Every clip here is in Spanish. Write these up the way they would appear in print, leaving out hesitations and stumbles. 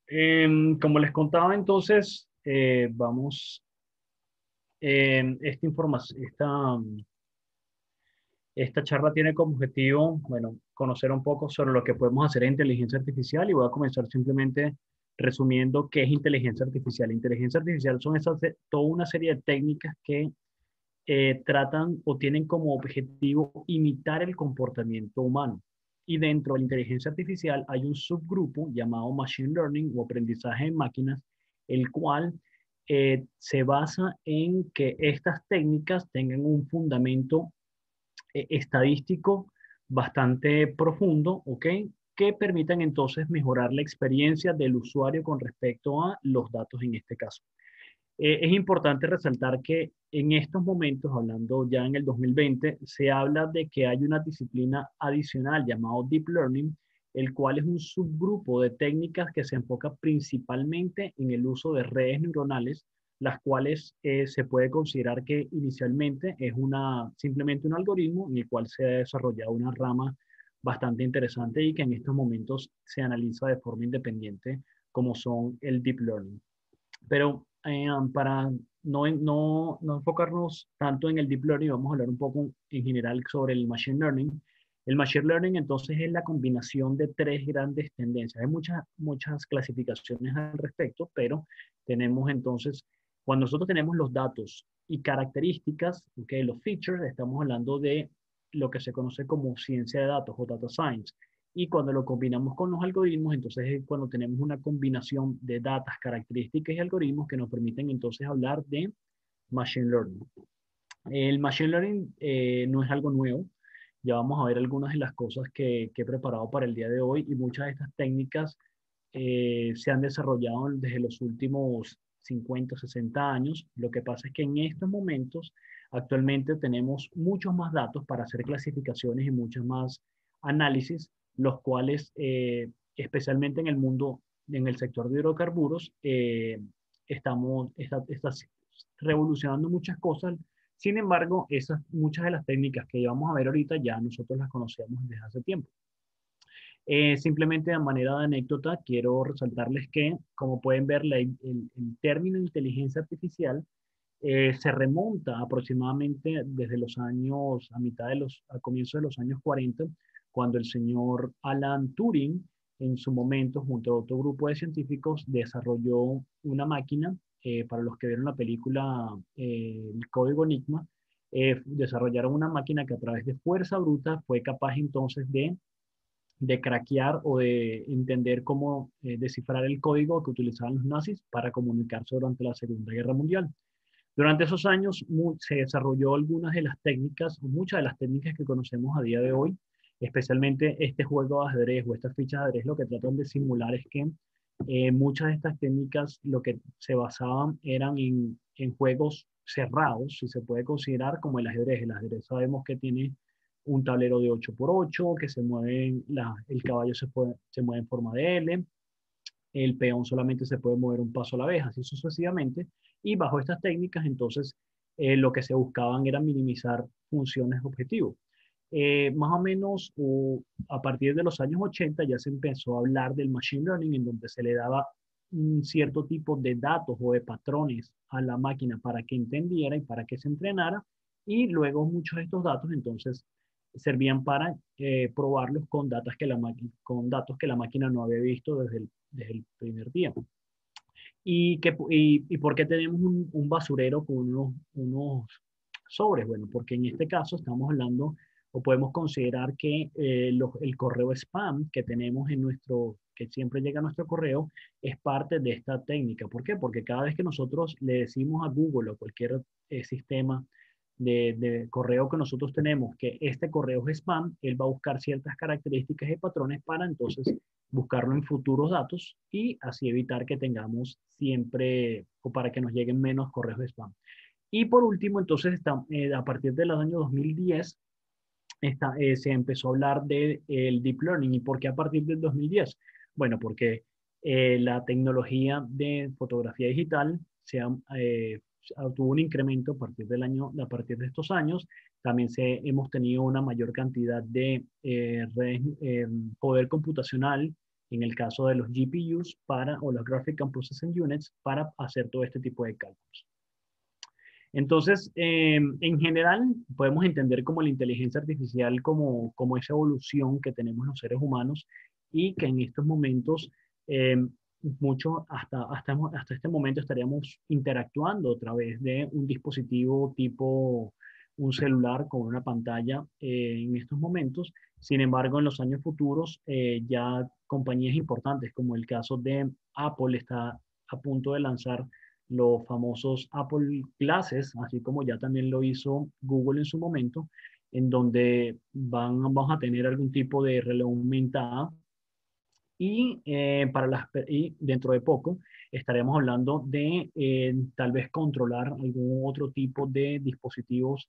Como les contaba entonces, esta charla tiene como objetivo, bueno, conocer un poco sobre lo que podemos hacer en inteligencia artificial y voy a comenzar simplemente resumiendo qué es inteligencia artificial. Inteligencia artificial son toda una serie de técnicas que tratan o tienen como objetivo imitar el comportamiento humano. Y dentro de la inteligencia artificial hay un subgrupo llamado Machine Learning o aprendizaje en máquinas, el cual se basa en que estas técnicas tengan un fundamento estadístico bastante profundo, ¿ok? Que permitan entonces mejorar la experiencia del usuario con respecto a los datos en este caso. Es importante resaltar que en estos momentos, hablando ya en el 2020, se habla de que hay una disciplina adicional llamado Deep Learning, el cual es un subgrupo de técnicas que se enfoca principalmente en el uso de redes neuronales, las cuales se puede considerar que inicialmente es simplemente un algoritmo en el cual se ha desarrollado una rama bastante interesante y que en estos momentos se analiza de forma independiente como son el Deep Learning. Pero para no enfocarnos tanto en el deep learning, vamos a hablar un poco en general sobre el machine learning. El machine learning entonces es la combinación de tres grandes tendencias. Hay muchas clasificaciones al respecto, pero tenemos entonces, cuando nosotros tenemos los datos y características, okay, los features, estamos hablando de lo que se conoce como ciencia de datos o data science. Y cuando lo combinamos con los algoritmos, entonces es cuando tenemos una combinación de datos, características y algoritmos que nos permiten entonces hablar de Machine Learning. El Machine Learning no es algo nuevo. Ya vamos a ver algunas de las cosas que he preparado para el día de hoy y muchas de estas técnicas se han desarrollado desde los últimos 50 o 60 años. Lo que pasa es que en estos momentos, actualmente tenemos muchos más datos para hacer clasificaciones y muchos más análisis, los cuales, especialmente en el mundo, en el sector de hidrocarburos, está revolucionando muchas cosas. Sin embargo, muchas de las técnicas que vamos a ver ahorita ya nosotros las conocíamos desde hace tiempo. Simplemente de manera de anécdota, quiero resaltarles que, como pueden ver, el término inteligencia artificial se remonta aproximadamente desde los años, a comienzos de los años 40, cuando el señor Alan Turing, en su momento, junto a otro grupo de científicos, desarrolló una máquina, para los que vieron la película El Código Enigma, desarrollaron una máquina que a través de fuerza bruta fue capaz entonces de craquear o de entender cómo descifrar el código que utilizaban los nazis para comunicarse durante la Segunda Guerra Mundial. Durante esos años se desarrolló algunas de las técnicas, o muchas de las técnicas que conocemos a día de hoy, especialmente este juego de ajedrez o estas fichas de ajedrez, lo que tratan de simular es que muchas de estas técnicas lo que se basaban eran en juegos cerrados, si se puede considerar como el ajedrez. El ajedrez sabemos que tiene un tablero de 8x8, que el caballo se mueve en forma de L, el peón solamente se puede mover un paso a la vez, así sucesivamente, y bajo estas técnicas entonces lo que se buscaban era minimizar funciones objetivo. Más o menos a partir de los años 80 ya se empezó a hablar del machine learning en donde se le daba un cierto tipo de datos o de patrones a la máquina para que entendiera y para que se entrenara y luego muchos de estos datos entonces servían para probarlos con datos que la máquina no había visto desde el primer día. ¿Y por qué tenemos un basurero con unos sobres? Bueno, porque en este caso estamos hablando o podemos considerar que el correo spam que tenemos que siempre llega a nuestro correo, es parte de esta técnica. ¿Por qué? Porque cada vez que nosotros le decimos a Google o cualquier sistema de correo que nosotros tenemos que este correo es spam, él va a buscar ciertas características y patrones para entonces buscarlo en futuros datos y así evitar que tengamos siempre o para que nos lleguen menos correos de spam. Y por último, entonces, a partir del año 2010, se empezó a hablar del Deep Learning. ¿Y por qué a partir del 2010? Bueno, porque la tecnología de fotografía digital tuvo un incremento a partir de estos años. También hemos tenido una mayor cantidad de poder computacional en el caso de los GPUs o los Graphical Processing Units para hacer todo este tipo de cálculos. Entonces, en general, podemos entender como la inteligencia artificial como esa evolución que tenemos los seres humanos y que en estos momentos, hasta este momento estaríamos interactuando a través de un dispositivo tipo un celular con una pantalla en estos momentos. Sin embargo, en los años futuros, ya compañías importantes como el caso de Apple está a punto de lanzar los famosos Apple Glasses, así como ya también lo hizo Google en su momento, en donde vamos a tener algún tipo de realidad aumentada y dentro de poco estaremos hablando de tal vez controlar algún otro tipo de dispositivos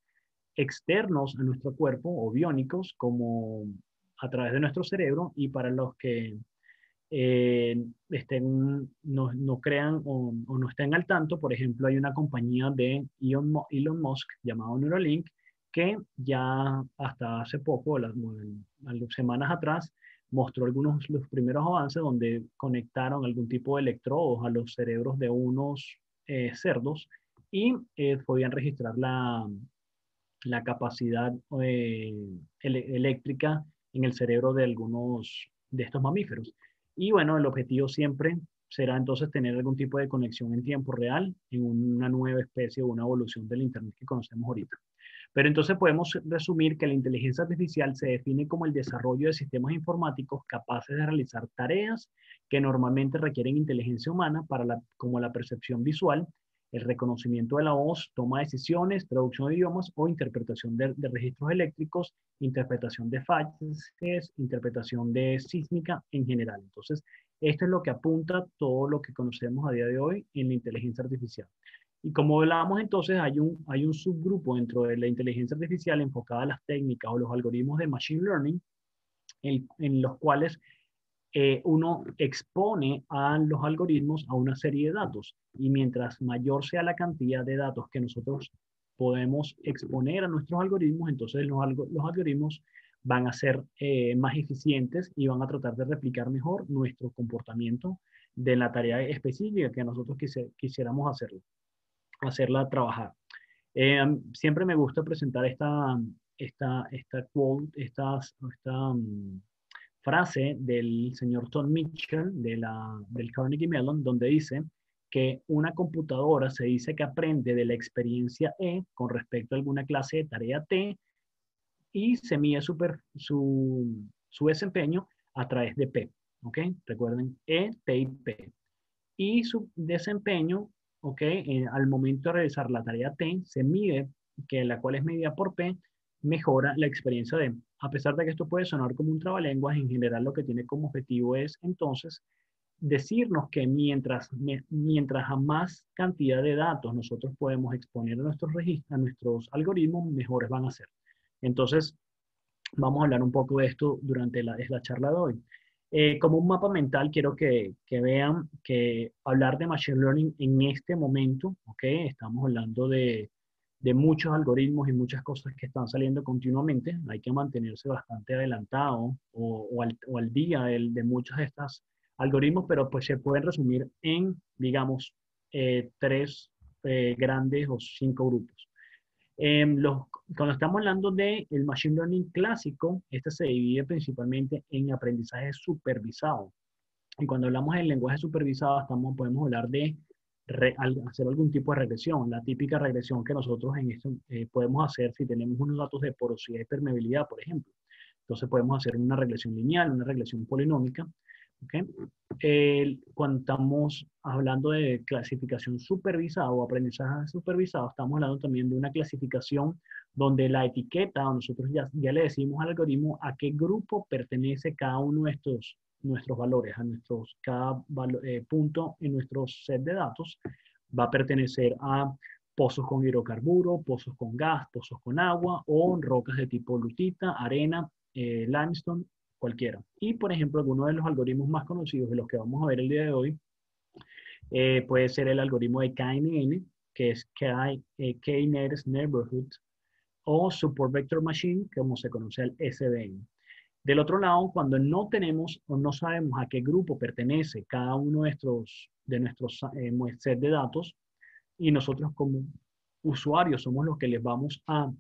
externos a nuestro cuerpo o biónicos como a través de nuestro cerebro y para los que no crean o no estén al tanto. Por ejemplo, hay una compañía de Elon Musk llamado Neuralink que ya hasta hace poco, las semanas atrás, mostró los primeros avances donde conectaron algún tipo de electrodos a los cerebros de unos cerdos y podían registrar la capacidad eléctrica en el cerebro de algunos de estos mamíferos. Y bueno, el objetivo siempre será entonces tener algún tipo de conexión en tiempo real en una nueva especie o una evolución del Internet que conocemos ahorita. Pero entonces podemos resumir que la inteligencia artificial se define como el desarrollo de sistemas informáticos capaces de realizar tareas que normalmente requieren inteligencia humana como la percepción visual, el reconocimiento de la voz, toma de decisiones, traducción de idiomas o interpretación de registros eléctricos, interpretación de fases, interpretación de sísmica en general. Entonces, esto es lo que apunta todo lo que conocemos a día de hoy en la inteligencia artificial. Y como hablábamos entonces, hay un subgrupo dentro de la inteligencia artificial enfocada a las técnicas o los algoritmos de Machine Learning, en los cuales uno expone a los algoritmos a una serie de datos. Y mientras mayor sea la cantidad de datos que nosotros podemos exponer a nuestros algoritmos, entonces los algoritmos van a ser más eficientes y van a tratar de replicar mejor nuestro comportamiento de la tarea específica que nosotros quisiéramos hacerla trabajar. Siempre me gusta presentar esta quote, frase del señor Tom Mitchell del Carnegie Mellon, donde dice que una computadora se dice que aprende de la experiencia E con respecto a alguna clase de tarea T y se mide su desempeño a través de P. ¿Ok? Recuerden, E, T y P. Y su desempeño, ¿ok? Al momento de realizar la tarea T, se mide, que la cual es medida por P, mejora la experiencia de. A pesar de que esto puede sonar como un trabalenguas, en general lo que tiene como objetivo es entonces decirnos que mientras a más cantidad de datos nosotros podemos exponer a nuestros registros, a nuestros algoritmos, mejores van a ser. Entonces, vamos a hablar un poco de esto durante la charla de hoy. Como un mapa mental, quiero que vean que hablar de Machine Learning en este momento, ¿ok? Estamos hablando de muchos algoritmos y muchas cosas que están saliendo continuamente. Hay que mantenerse bastante adelantado o al día de muchos de estos algoritmos, pero pues se pueden resumir en, digamos, tres grandes o cinco grupos. Cuando estamos hablando del Machine Learning clásico, este se divide principalmente en aprendizaje supervisado. Y cuando hablamos del lenguaje supervisado, podemos hablar de hacer algún tipo de regresión. La típica regresión que nosotros podemos hacer si tenemos unos datos de porosidad y permeabilidad, por ejemplo. Entonces podemos hacer una regresión lineal, una regresión polinómica. ¿Okay? Cuando estamos hablando de clasificación supervisada o aprendizaje supervisado, estamos hablando también de una clasificación donde la etiqueta, nosotros ya le decimos al algoritmo a qué grupo pertenece cada uno de nuestros valores, cada punto en nuestro set de datos va a pertenecer a pozos con hidrocarburo, pozos con gas, pozos con agua o rocas de tipo lutita, arena, limestone, cualquiera. Y, por ejemplo, alguno de los algoritmos más conocidos de los que vamos a ver el día de hoy puede ser el algoritmo de KNN, que es K-Nearest Neighborhood, o Support Vector Machine, como se conoce el SVM. Del otro lado, cuando no tenemos o no sabemos a qué grupo pertenece cada uno de nuestros set de datos, y nosotros como usuarios somos los que les vamos a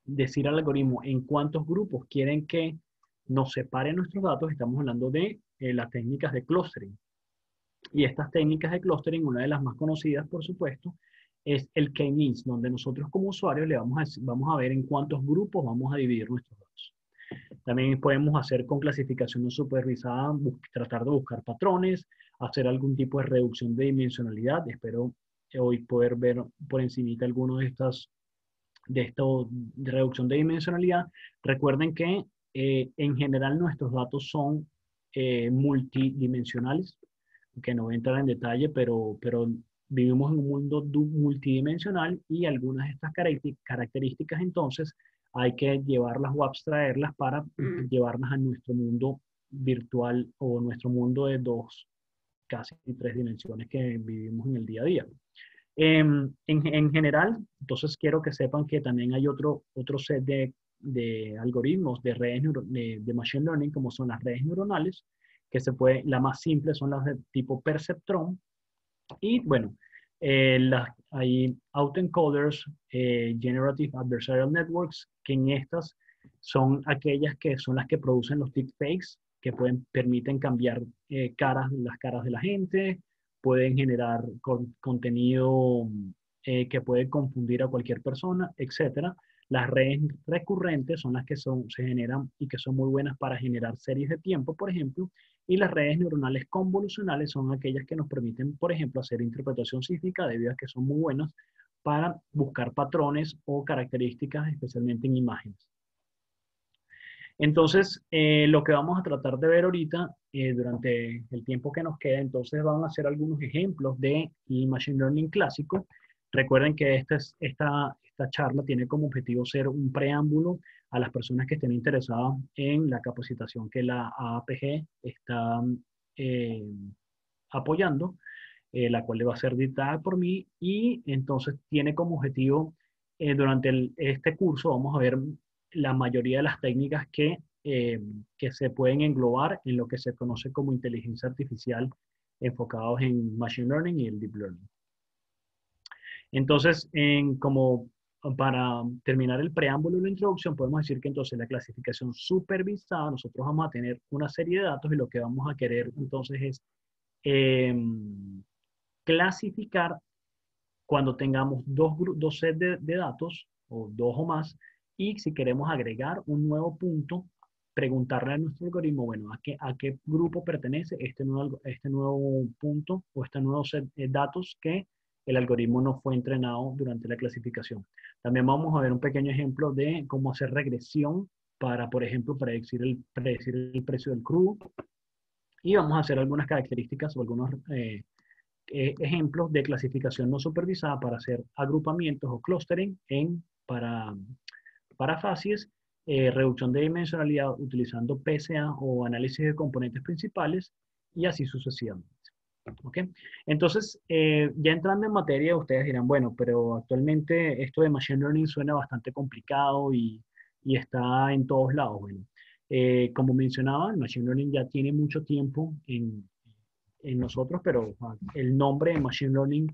decir al algoritmo en cuántos grupos quieren que nos separen nuestros datos, estamos hablando de las técnicas de clustering. Y estas técnicas de clustering, una de las más conocidas, por supuesto, es el K-means, donde nosotros como usuarios le vamos a ver en cuántos grupos vamos a dividir nuestros datos. También podemos hacer con clasificación no supervisada, tratar de buscar patrones, hacer algún tipo de reducción de dimensionalidad. Espero hoy poder ver por encimita algunos de esto de reducción de dimensionalidad. Recuerden que en general nuestros datos son multidimensionales, que no voy a entrar en detalle, pero vivimos en un mundo multidimensional y algunas de estas características entonces hay que llevarlas o abstraerlas para llevarlas a nuestro mundo virtual o nuestro mundo de casi tres dimensiones que vivimos en el día a día. En general, entonces quiero que sepan que también hay otro set de algoritmos de redes de machine learning, como son las redes neuronales, que la más simple son las de tipo perceptron. Y bueno, hay autoencoders, generative adversarial networks, que en estas son aquellas que son las que producen los deepfakes, que permiten cambiar las caras de la gente, pueden generar contenido que puede confundir a cualquier persona, etcétera. Las redes recurrentes son las que se generan y que son muy buenas para generar series de tiempo, por ejemplo, y las redes neuronales convolucionales son aquellas que nos permiten, por ejemplo, hacer interpretación sísmica debido a que son muy buenas para buscar patrones o características, especialmente en imágenes. Entonces, lo que vamos a tratar de ver ahorita, durante el tiempo que nos queda, entonces van a ser algunos ejemplos del Machine Learning clásico. Recuerden que esta charla tiene como objetivo ser un preámbulo a las personas que estén interesadas en la capacitación que la AAPG está apoyando, la cual le va a ser dictada por mí, y entonces tiene como objetivo, durante este curso vamos a ver la mayoría de las técnicas que se pueden englobar en lo que se conoce como inteligencia artificial, enfocados en Machine Learning y el Deep Learning. Entonces, como para terminar el preámbulo y la introducción, podemos decir que entonces la clasificación supervisada, nosotros vamos a tener una serie de datos y lo que vamos a querer entonces es clasificar cuando tengamos dos sets de datos, o dos o más, y si queremos agregar un nuevo punto, preguntarle a nuestro algoritmo, bueno, ¿a qué grupo pertenece este nuevo punto o este nuevo set de datos que el algoritmo no fue entrenado durante la clasificación? También vamos a ver un pequeño ejemplo de cómo hacer regresión para, por ejemplo, predecir el precio del crudo. Y vamos a hacer algunas características o algunos ejemplos de clasificación no supervisada para hacer agrupamientos o clustering para facies, reducción de dimensionalidad utilizando PSA o análisis de componentes principales, y así sucesivamente. ¿Ok? Entonces, ya entrando en materia, ustedes dirán, bueno, pero actualmente esto de Machine Learning suena bastante complicado y está en todos lados. Bueno, como mencionaba, el Machine Learning ya tiene mucho tiempo en nosotros, pero el nombre de Machine Learning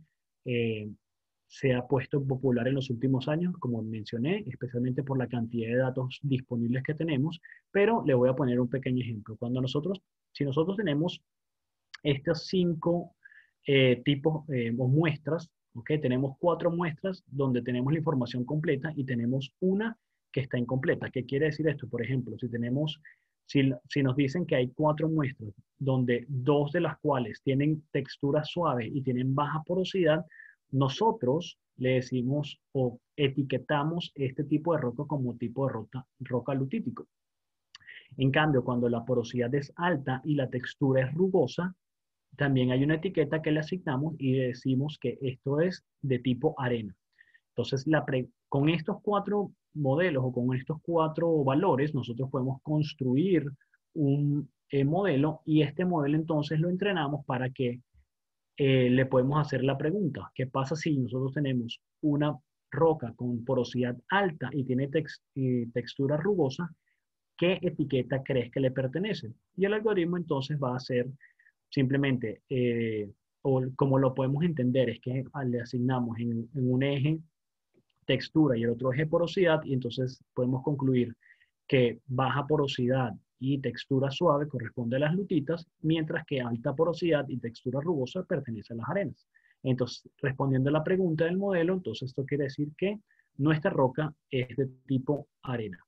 se ha puesto popular en los últimos años, como mencioné, especialmente por la cantidad de datos disponibles que tenemos, pero le voy a poner un pequeño ejemplo. Si nosotros tenemos estos 5 tipos o muestras, ¿okay? Tenemos 4 muestras donde tenemos la información completa y tenemos una que está incompleta. ¿Qué quiere decir esto? Por ejemplo, si nos dicen que hay 4 muestras donde 2 de las cuales tienen textura suave y tienen baja porosidad, nosotros le decimos o etiquetamos este tipo de roca como tipo de roca lutítico. En cambio, cuando la porosidad es alta y la textura es rugosa, también hay una etiqueta que le asignamos y le decimos que esto es de tipo arena. Entonces, con estos 4 modelos o con estos 4 valores, nosotros podemos construir un modelo, y este modelo entonces lo entrenamos para que le podemos hacer la pregunta: ¿qué pasa si nosotros tenemos una roca con porosidad alta y tiene textura rugosa? ¿qué etiqueta crees que le pertenece? Y el algoritmo entonces va a hacer simplemente, o como lo podemos entender, es que le asignamos en un eje textura y el otro eje porosidad, y entonces podemos concluir que baja porosidad y textura suave corresponde a las lutitas, mientras que alta porosidad y textura rugosa pertenece a las arenas. Entonces, respondiendo a la pregunta del modelo, entonces esto quiere decir que nuestra roca es de tipo arena.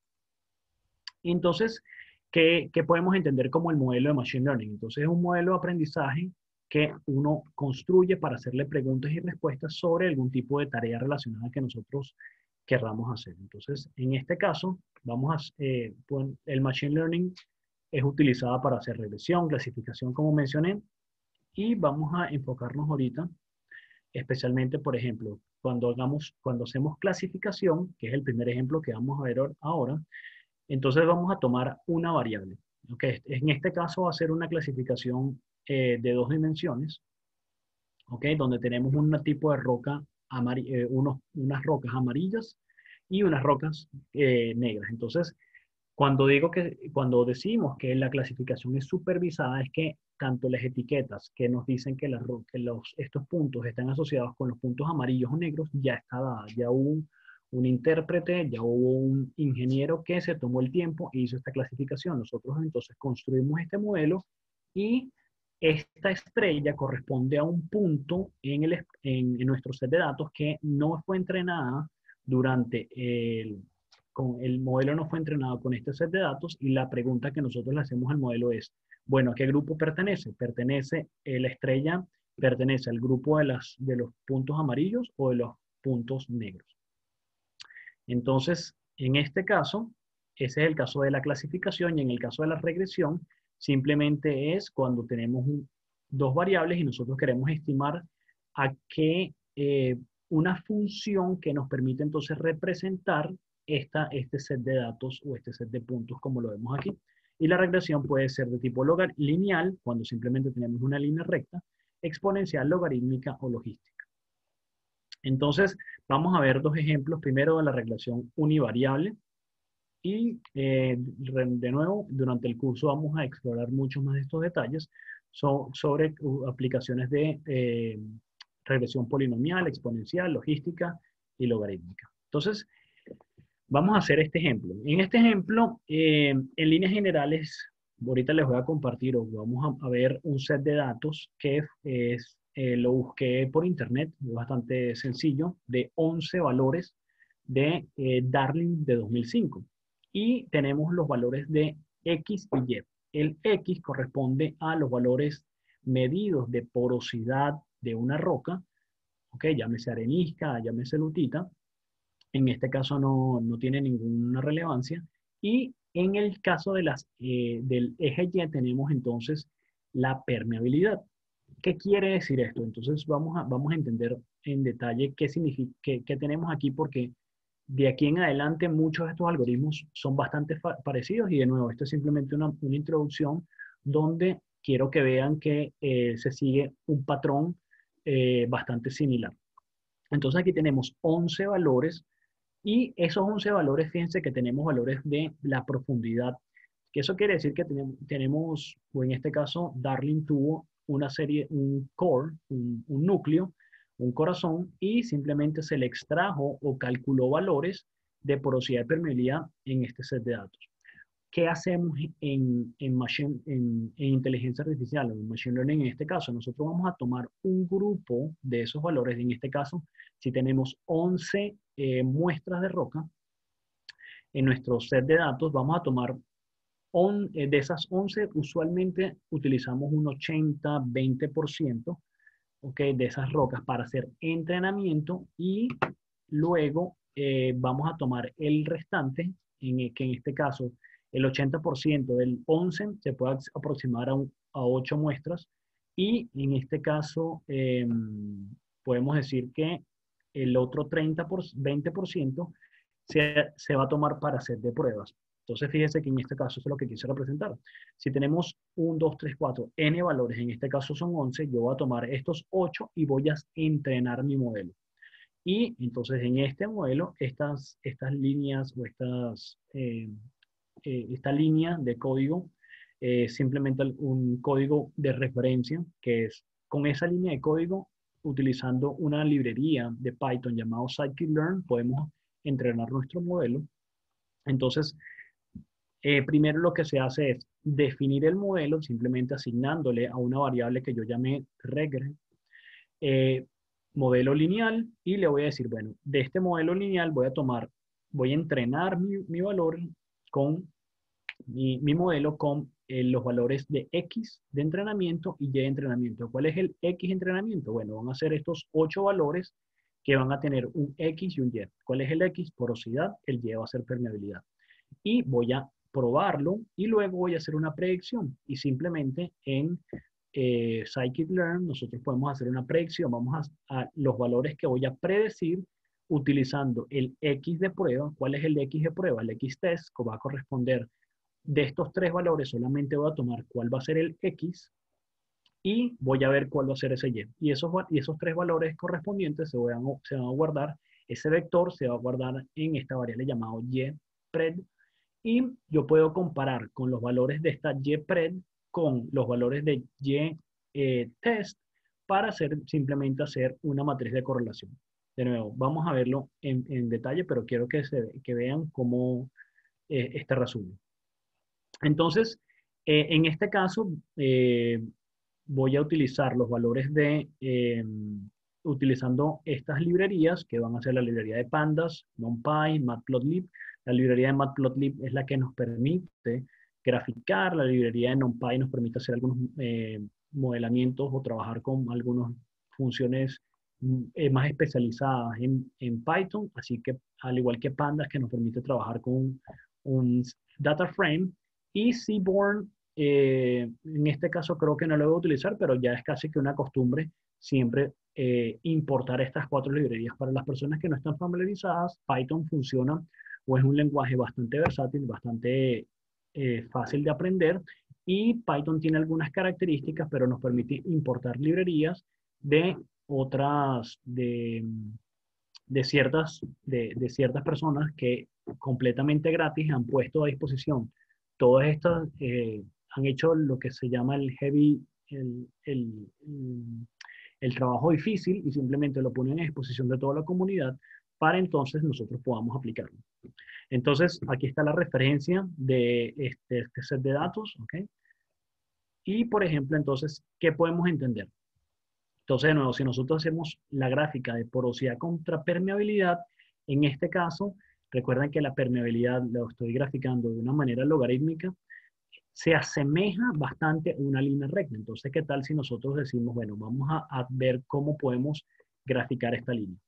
Entonces, ¿qué podemos entender como el modelo de Machine Learning? Entonces, es un modelo de aprendizaje que uno construye para hacerle preguntas y respuestas sobre algún tipo de tarea relacionada que nosotros querramos hacer. Entonces, en este caso, el Machine Learning es utilizada para hacer regresión, clasificación, como mencioné, y vamos a enfocarnos ahorita, especialmente, por ejemplo, cuando hacemos clasificación, que es el primer ejemplo que vamos a ver ahora, entonces vamos a tomar una variable. ¿Okay? En este caso va a ser una clasificación de 2 dimensiones, ¿okay? Donde tenemos un tipo de roca, unas rocas amarillas y unas rocas negras. Entonces, cuando decimos que la clasificación es supervisada, es que tanto las etiquetas que nos dicen que, estos puntos están asociados con los puntos amarillos o negros, ya está dada, ya hubo un intérprete, ya hubo un ingeniero que se tomó el tiempo e hizo esta clasificación. Nosotros entonces construimos este modelo y esta estrella corresponde a un punto en nuestro set de datos que no fue entrenada durante el modelo no fue entrenado con este set de datos, y la pregunta que nosotros le hacemos al modelo es, bueno, ¿a qué grupo pertenece? La estrella pertenece al grupo de los puntos amarillos o de los puntos negros? Entonces, en este caso, ese es el caso de la clasificación, y en el caso de la regresión, simplemente es cuando tenemos dos variables y nosotros queremos estimar a qué una función que nos permite entonces representar este set de datos o este set de puntos, como lo vemos aquí. Y la regresión puede ser de tipo lineal, cuando simplemente tenemos una línea recta, exponencial, logarítmica o logística. Entonces, vamos a ver dos ejemplos. Primero, de la regresión univariable. Y de nuevo, durante el curso vamos a explorar muchos más de estos detalles sobre aplicaciones de regresión polinomial, exponencial, logística y logarítmica. Entonces, vamos a hacer este ejemplo. En este ejemplo, en líneas generales, ahorita les voy a compartir, o vamos a ver un set de datos que lo busqué por internet, es bastante sencillo, de 11 valores de Darling de 2005. Y tenemos los valores de X y Y. El X corresponde a los valores medidos de porosidad de una roca, ¿ok? Llámese arenisca, llámese lutita. En este caso no tiene ninguna relevancia. Y en el caso del eje Y tenemos entonces la permeabilidad. ¿Qué quiere decir esto? Entonces vamos a entender en detalle qué significa, qué tenemos aquí, porque de aquí en adelante muchos de estos algoritmos son bastante parecidos, y de nuevo, esto es simplemente una introducción donde quiero que vean que se sigue un patrón bastante similar. Entonces aquí tenemos 11 valores, y esos 11 valores, fíjense que tenemos valores de la profundidad, que eso quiere decir que tenemos, o en este caso, Darling tuvo una serie, un core, un núcleo, un corazón, y simplemente se le extrajo o calculó valores de porosidad y permeabilidad en este set de datos. ¿Qué hacemos en inteligencia artificial o en Machine Learning en este caso? Nosotros vamos a tomar un grupo de esos valores. En este caso, si tenemos 11 muestras de roca en nuestro set de datos, vamos a tomar de esas 11, usualmente utilizamos un 80-20%, ¿okay? De esas rocas para hacer entrenamiento, y luego vamos a tomar el restante, que en este caso el 80% del 11 se puede aproximar a 8 muestras, y en este caso podemos decir que el otro 20% se va a tomar para set de pruebas. Entonces, fíjense que en este caso eso es lo que quise representar. Si tenemos 1, 2, 3, 4, n valores, en este caso son 11, yo voy a tomar estos 8 y voy a entrenar mi modelo. Y entonces en este modelo, estas líneas o esta línea de código, simplemente un código de referencia, que es con esa línea de código, utilizando una librería de Python llamado scikit-learn, podemos entrenar nuestro modelo. Entonces, primero lo que se hace es definir el modelo, simplemente asignándole a una variable que yo llamé regre, modelo lineal, y le voy a decir, bueno, de este modelo lineal voy a entrenar mi valor con mi modelo con los valores de X de entrenamiento y Y de entrenamiento. ¿Cuál es el X entrenamiento? Bueno, van a ser estos 8 valores que van a tener un X y un Y. ¿Cuál es el X? Porosidad, el Y va a ser permeabilidad. Y voy a probarlo y luego voy a hacer una predicción. Y simplemente en scikit-learn nosotros podemos hacer una predicción. Vamos a los valores que voy a predecir utilizando el X de prueba. ¿Cuál es el X de prueba? El X test que va a corresponder de estos 3 valores. Solamente voy a tomar cuál va a ser el X y voy a ver cuál va a ser ese Y. Y esos 3 valores correspondientes se van a guardar. Ese vector se va a guardar en esta variable llamada YPred. Y yo puedo comparar con los valores de esta YPred con los valores de YTest para simplemente hacer una matriz de correlación. De nuevo, vamos a verlo en detalle, pero quiero que vean cómo este resumen. Entonces, en este caso, voy a utilizar los valores utilizando estas librerías, que van a ser la librería de pandas, NumPy, Matplotlib. La librería de Matplotlib es la que nos permite graficar, la librería de NumPy nos permite hacer algunos modelamientos o trabajar con algunas funciones más especializadas en Python, así que al igual que pandas, que nos permite trabajar con un data frame, y Seaborn, en este caso creo que no lo voy a utilizar, pero ya es casi que una costumbre siempre importar estas 4 librerías. Para las personas que no están familiarizadas, Python funciona o es un lenguaje bastante versátil, bastante fácil de aprender, y Python tiene algunas características, pero nos permite importar librerías de otras, de ciertas personas que completamente gratis han puesto a disposición. Todas estas han hecho lo que se llama el heavy, el trabajo difícil, y simplemente lo ponen a disposición de toda la comunidad para entonces nosotros podamos aplicarlo. Entonces, aquí está la referencia de este set de datos, ¿ok? Y, por ejemplo, entonces, ¿qué podemos entender? Entonces, de nuevo, si nosotros hacemos la gráfica de porosidad contra permeabilidad, en este caso, recuerden que la permeabilidad lo estoy graficando de una manera logarítmica, se asemeja bastante a una línea recta. Entonces, ¿qué tal si nosotros decimos, bueno, vamos a ver cómo podemos graficar esta línea?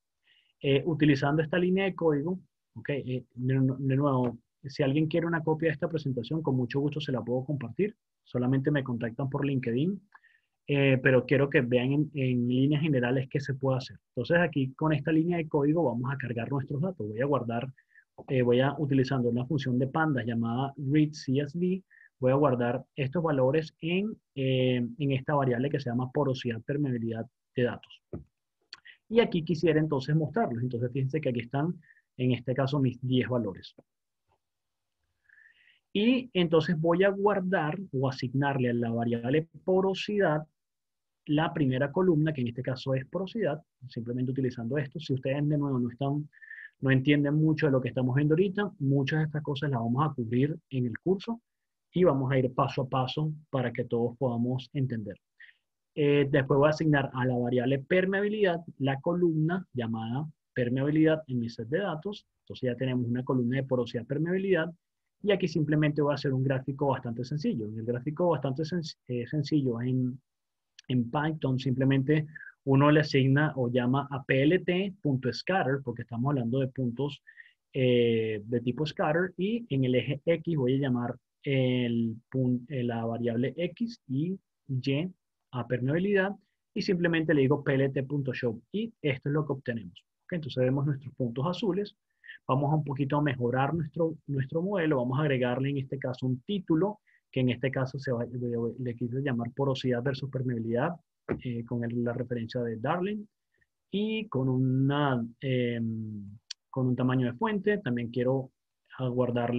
Utilizando esta línea de código, ¿ok? De nuevo, si alguien quiere una copia de esta presentación, con mucho gusto se la puedo compartir. Solamente me contactan por LinkedIn. Pero quiero que vean en líneas generales qué se puede hacer. Entonces aquí con esta línea de código vamos a cargar nuestros datos. Voy a guardar, utilizando una función de pandas llamada readCSV, voy a guardar estos valores en esta variable que se llama porosidad permeabilidad de datos. Y aquí quisiera entonces mostrarlos. Entonces fíjense que aquí están, en este caso, mis 10 valores. Y entonces voy a guardar o asignarle a la variable porosidad la primera columna, que en este caso es porosidad, simplemente utilizando esto. Si ustedes de nuevo no entienden mucho de lo que estamos viendo ahorita, muchas de estas cosas las vamos a cubrir en el curso y vamos a ir paso a paso para que todos podamos entender. Después voy a asignar a la variable permeabilidad la columna llamada permeabilidad en mi set de datos. Entonces ya tenemos una columna de porosidad permeabilidad, y aquí simplemente voy a hacer un gráfico bastante sencillo. El gráfico bastante sencillo en Python, simplemente uno le asigna o llama a plt.scatter, porque estamos hablando de puntos de tipo scatter, y en el eje X voy a llamar la variable X y Y a permeabilidad, y simplemente le digo plt.show, y esto es lo que obtenemos. ¿Okay? Entonces vemos nuestros puntos azules. Vamos a un poquito a mejorar nuestro modelo, vamos a agregarle en este caso un título, que en este caso le quise llamar porosidad versus permeabilidad, con la referencia de Darling, y con un tamaño de fuente. También quiero a guardar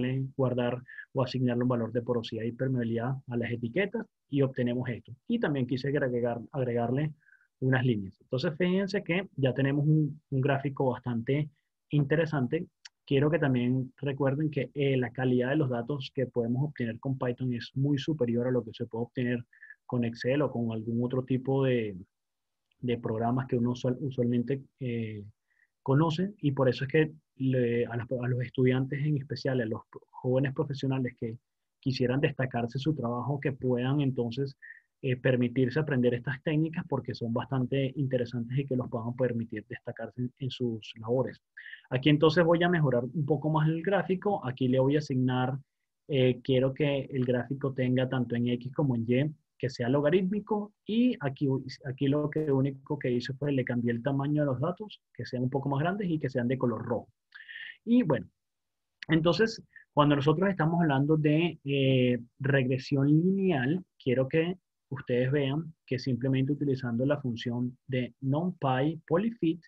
o asignarle un valor de porosidad y permeabilidad a las etiquetas y obtenemos esto. Y también quise agregarle unas líneas. Entonces, fíjense que ya tenemos un gráfico bastante interesante. Quiero que también recuerden que la calidad de los datos que podemos obtener con Python es muy superior a lo que se puede obtener con Excel o con algún otro tipo de programas que uno usualmente conoce, y por eso es que a los estudiantes en especial, a los jóvenes profesionales que quisieran destacarse su trabajo, que puedan entonces permitirse aprender estas técnicas porque son bastante interesantes y que los puedan permitir destacarse en sus labores. Aquí entonces voy a mejorar un poco más el gráfico. Aquí le voy a asignar, quiero que el gráfico tenga tanto en X como en Y, que sea logarítmico, y aquí lo único que hice fue le cambié el tamaño de los datos, que sean un poco más grandes y que sean de color rojo. Y bueno, entonces, cuando nosotros estamos hablando de regresión lineal, quiero que ustedes vean que simplemente utilizando la función de NumPy polyfit,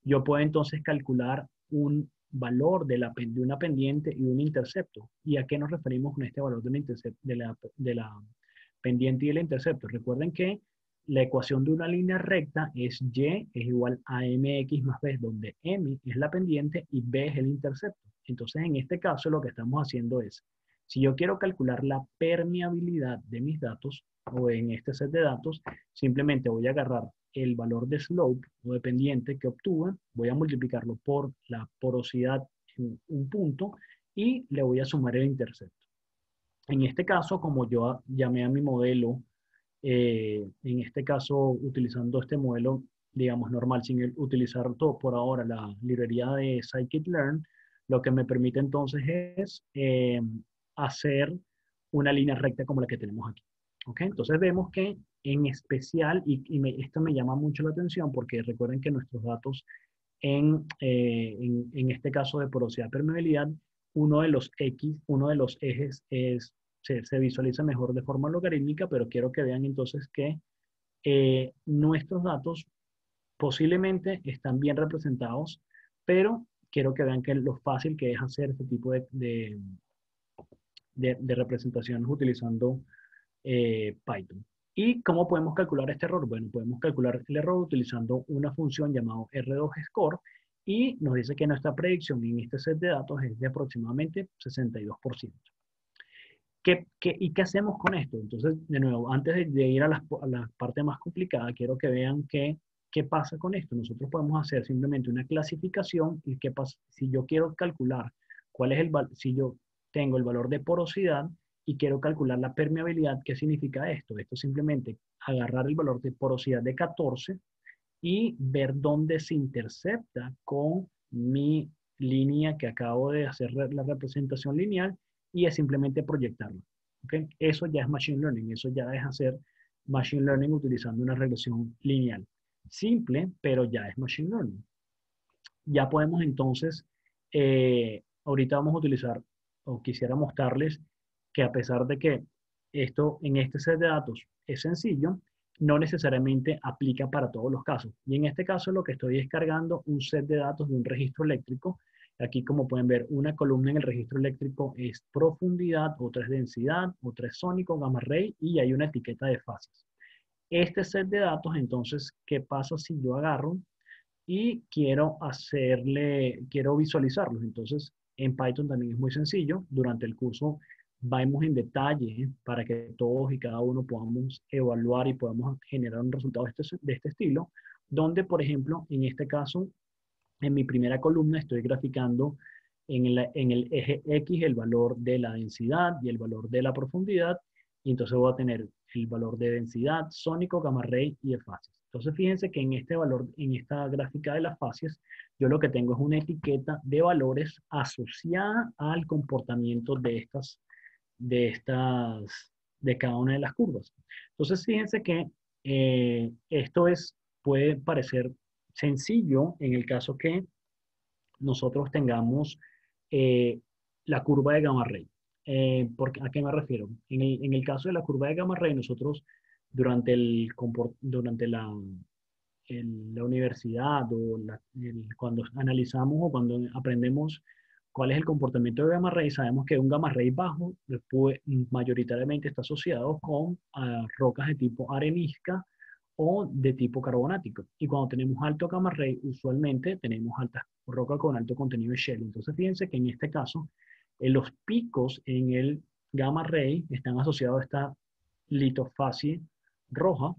yo puedo entonces calcular un valor de una pendiente y un intercepto. ¿Y a qué nos referimos con este valor de la pendiente y el intercepto? Recuerden que la ecuación de una línea recta es y es igual a mx más b, donde m es la pendiente y b es el intercepto. Entonces, en este caso, lo que estamos haciendo es, si yo quiero calcular la permeabilidad de mis datos, o en este set de datos, simplemente voy a agarrar el valor de slope o de pendiente que obtuve, voy a multiplicarlo por la porosidad en un punto y le voy a sumar el intercepto. En este caso, como yo llamé a mi modelo, en este caso, utilizando este modelo, digamos, normal, sin utilizar todo por ahora la librería de scikit-learn, lo que me permite entonces es hacer una línea recta como la que tenemos aquí. ¿Ok? Entonces vemos que en especial, esto me llama mucho la atención porque recuerden que nuestros datos en este caso de porosidad permeabilidad, uno de los ejes se visualiza mejor de forma logarítmica, pero quiero que vean entonces que nuestros datos posiblemente están bien representados, pero quiero que vean que lo fácil que es hacer este tipo de representaciones utilizando Python. ¿Y cómo podemos calcular este error? Bueno, podemos calcular el error utilizando una función llamada R2Score y nos dice que nuestra predicción en este set de datos es de aproximadamente 62%. ¿Y qué hacemos con esto? Entonces, de nuevo, antes de ir a la parte más complicada, quiero que vean qué pasa con esto. Nosotros podemos hacer simplemente una clasificación y qué pasa si yo quiero calcular cuál es si yo tengo el valor de porosidad y quiero calcular la permeabilidad. ¿Qué significa esto? Esto es simplemente agarrar el valor de porosidad de 14 y ver dónde se intercepta con mi línea que acabo de hacer la representación lineal, y es simplemente proyectarlo. ¿Okay? Eso ya es Machine Learning, eso ya es hacer Machine Learning utilizando una regresión lineal. Simple, pero ya es Machine Learning. Ya podemos entonces, ahorita vamos a utilizar, o quisiera mostrarles que a pesar de que esto en este set de datos es sencillo, no necesariamente aplica para todos los casos. Y en este caso lo que estoy es cargando un set de datos de un registro eléctrico. Aquí, como pueden ver, una columna en el registro eléctrico es profundidad, otra es densidad, otra es sónico, gamma ray, y hay una etiqueta de fases. Este set de datos, entonces, ¿qué pasa si yo agarro y quiero visualizarlos? Entonces, en Python también es muy sencillo. Durante el curso vamos en detalle para que todos y cada uno podamos evaluar y podamos generar un resultado de este estilo, donde, por ejemplo, en este caso, en mi primera columna estoy graficando en el eje X el valor de la densidad y el valor de la profundidad, y entonces voy a tener el valor de densidad, sónico, gamma ray y de fases. Entonces fíjense que en este valor, en esta gráfica de las fases, yo lo que tengo es una etiqueta de valores asociada al comportamiento de cada una de las curvas. Entonces fíjense que esto puede parecer sencillo en el caso que nosotros tengamos eh, la curva de gamma ray. ¿A qué me refiero? En el caso de la curva de gamma ray, nosotros durante la universidad o cuando analizamos o cuando aprendemos ¿Cuál es el comportamiento de gamma ray? Sabemos que un gamma ray bajo mayoritariamente está asociado con rocas de tipo arenisca o de tipo carbonático. Y cuando tenemos alto gamma ray, usualmente tenemos altas rocas con alto contenido de shale. Entonces fíjense que en este caso, los picos en el gamma ray están asociados a esta litofacie roja,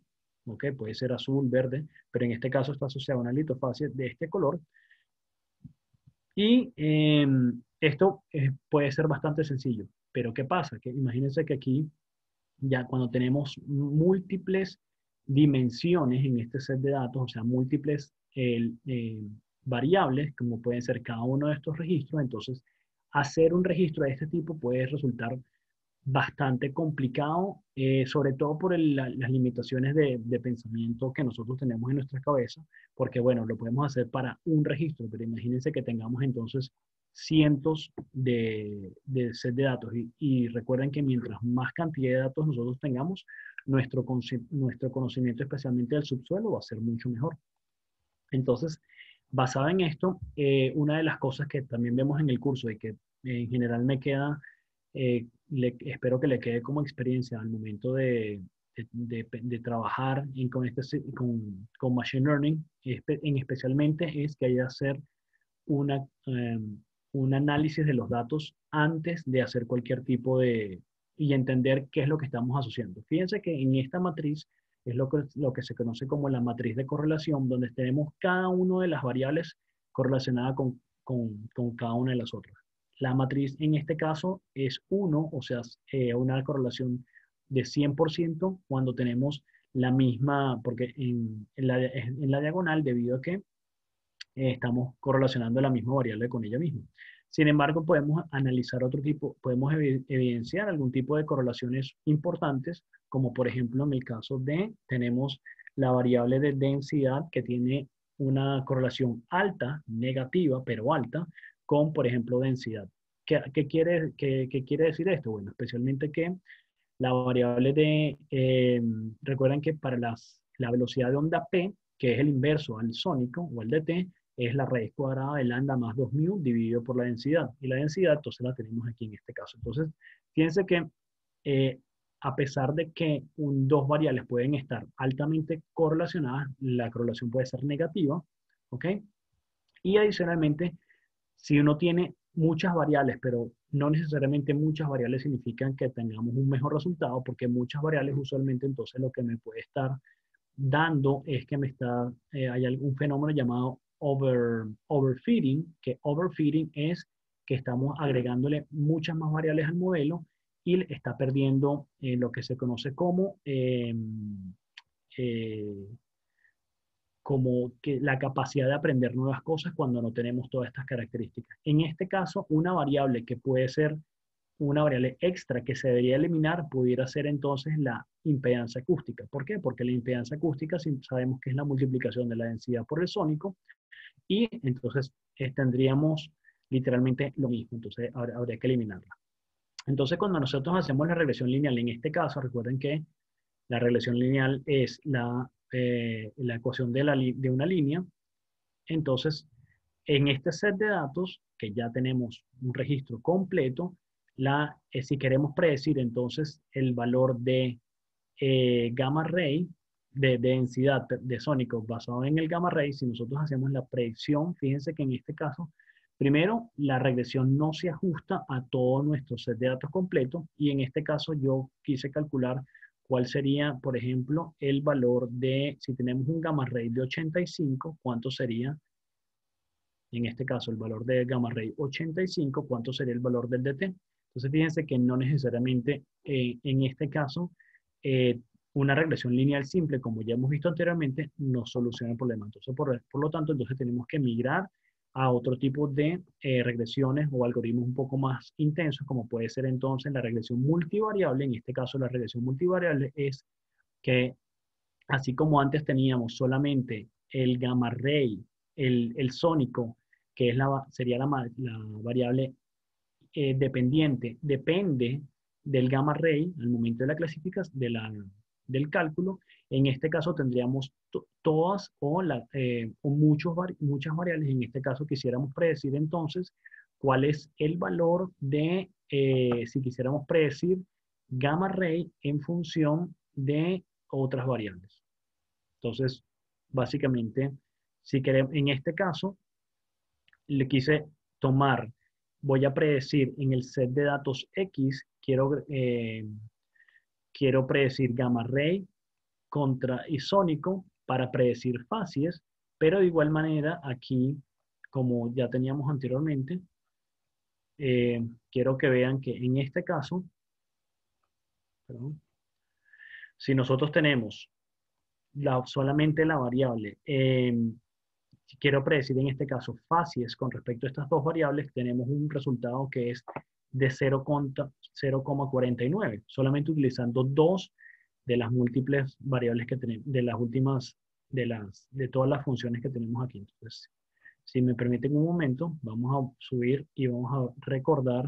¿ok? Puede ser azul, verde, pero en este caso está asociado a una litofacie de este color. Y esto puede ser bastante sencillo, pero ¿qué pasa? Que imagínense que aquí, ya cuando tenemos múltiples dimensiones en este set de datos, o sea, múltiples variables, como pueden ser cada uno de estos registros, entonces hacer un registro de este tipo puede resultar bastante complicado, sobre todo por las limitaciones de pensamiento que nosotros tenemos en nuestra cabeza, porque bueno, lo podemos hacer para un registro, pero imagínense que tengamos entonces cientos de set de datos y recuerden que mientras más cantidad de datos nosotros tengamos, nuestro conocimiento especialmente del subsuelo va a ser mucho mejor. Entonces, basado en esto, una de las cosas que también vemos en el curso y que en general me queda, espero que le quede como experiencia al momento de trabajar con Machine Learning, especialmente es que hay que hacer una, un análisis de los datos antes de hacer cualquier tipo y entender qué es lo que estamos asociando. Fíjense que en esta matriz es lo que se conoce como la matriz de correlación, donde tenemos cada una de las variables correlacionadas con cada una de las otras. La matriz en este caso es 1, o sea, una correlación de 100% cuando tenemos la misma, porque en la diagonal, debido a que estamos correlacionando la misma variable con ella misma. Sin embargo, podemos analizar otro tipo, podemos evidenciar algún tipo de correlaciones importantes, como por ejemplo en el caso de, tenemos la variable de densidad que tiene una correlación alta, negativa, pero alta, con, por ejemplo, densidad. ¿Qué quiere decir esto? Bueno, especialmente que la variable recuerden que para la velocidad de onda P, que es el inverso al sónico o al dt, es la raíz cuadrada de lambda más 2 mu dividido por la densidad. Y la densidad, entonces la tenemos aquí en este caso. Entonces, fíjense que eh, a pesar de que dos variables pueden estar altamente correlacionadas, la correlación puede ser negativa, ¿ok? Y adicionalmente, si uno tiene muchas variables, pero no necesariamente muchas variables significan que tengamos un mejor resultado, porque muchas variables usualmente entonces lo que me puede estar dando es que hay algún fenómeno llamado overfitting, que overfitting es que estamos agregándole muchas más variables al modelo y está perdiendo lo que se conoce eh, como que la capacidad de aprender nuevas cosas cuando no tenemos todas estas características. En este caso, una variable que puede ser una variable extra que se debería eliminar pudiera ser entonces la impedancia acústica. ¿Por qué? Porque la impedancia acústica sabemos que es la multiplicación de la densidad por el sónico y entonces tendríamos literalmente lo mismo. Entonces habría que eliminarla. Entonces cuando nosotros hacemos la regresión lineal, en este caso recuerden que la regresión lineal es la ecuación de una línea. Entonces, en este set de datos, que ya tenemos un registro completo, si queremos predecir entonces el valor de gamma ray, de densidad de sónico basado en el gamma ray, si nosotros hacemos la predicción, fíjense que en este caso, primero, la regresión no se ajusta a todo nuestro set de datos completo y en este caso yo quise calcular cuál sería, por ejemplo, el valor si tenemos un gamma ray de 85, cuánto sería, en este caso, el valor de gamma ray 85, cuánto sería el valor del dt. Entonces, fíjense que no necesariamente en este caso eh, una regresión lineal simple, como ya hemos visto anteriormente, nos soluciona el problema. Entonces, por lo tanto, entonces tenemos que migrar a otro tipo de regresiones o algoritmos un poco más intensos, como puede ser entonces la regresión multivariable. En este caso, la regresión multivariable es que, así como antes teníamos solamente el gamma ray, el sónico, que sería la variable dependiente, depende del gamma ray al momento de la clasificación, del cálculo. En este caso tendríamos todas o muchas variables. En este caso quisiéramos predecir entonces cuál es el valor de, si quisiéramos predecir gamma ray en función de otras variables. Entonces, básicamente, si queremos, en este caso, le quise tomar, voy a predecir en el set de datos X, quiero predecir gamma ray contra isónico para predecir facies, pero de igual manera aquí, como ya teníamos anteriormente, quiero que vean que en este caso, perdón, si nosotros tenemos solamente la variable, si quiero predecir en este caso facies con respecto a estas dos variables, tenemos un resultado que es de 0,49, solamente utilizando dos de las múltiples variables que tenemos, de las últimas, de todas las funciones que tenemos aquí. Entonces, si me permiten un momento, vamos a subir y vamos a recordar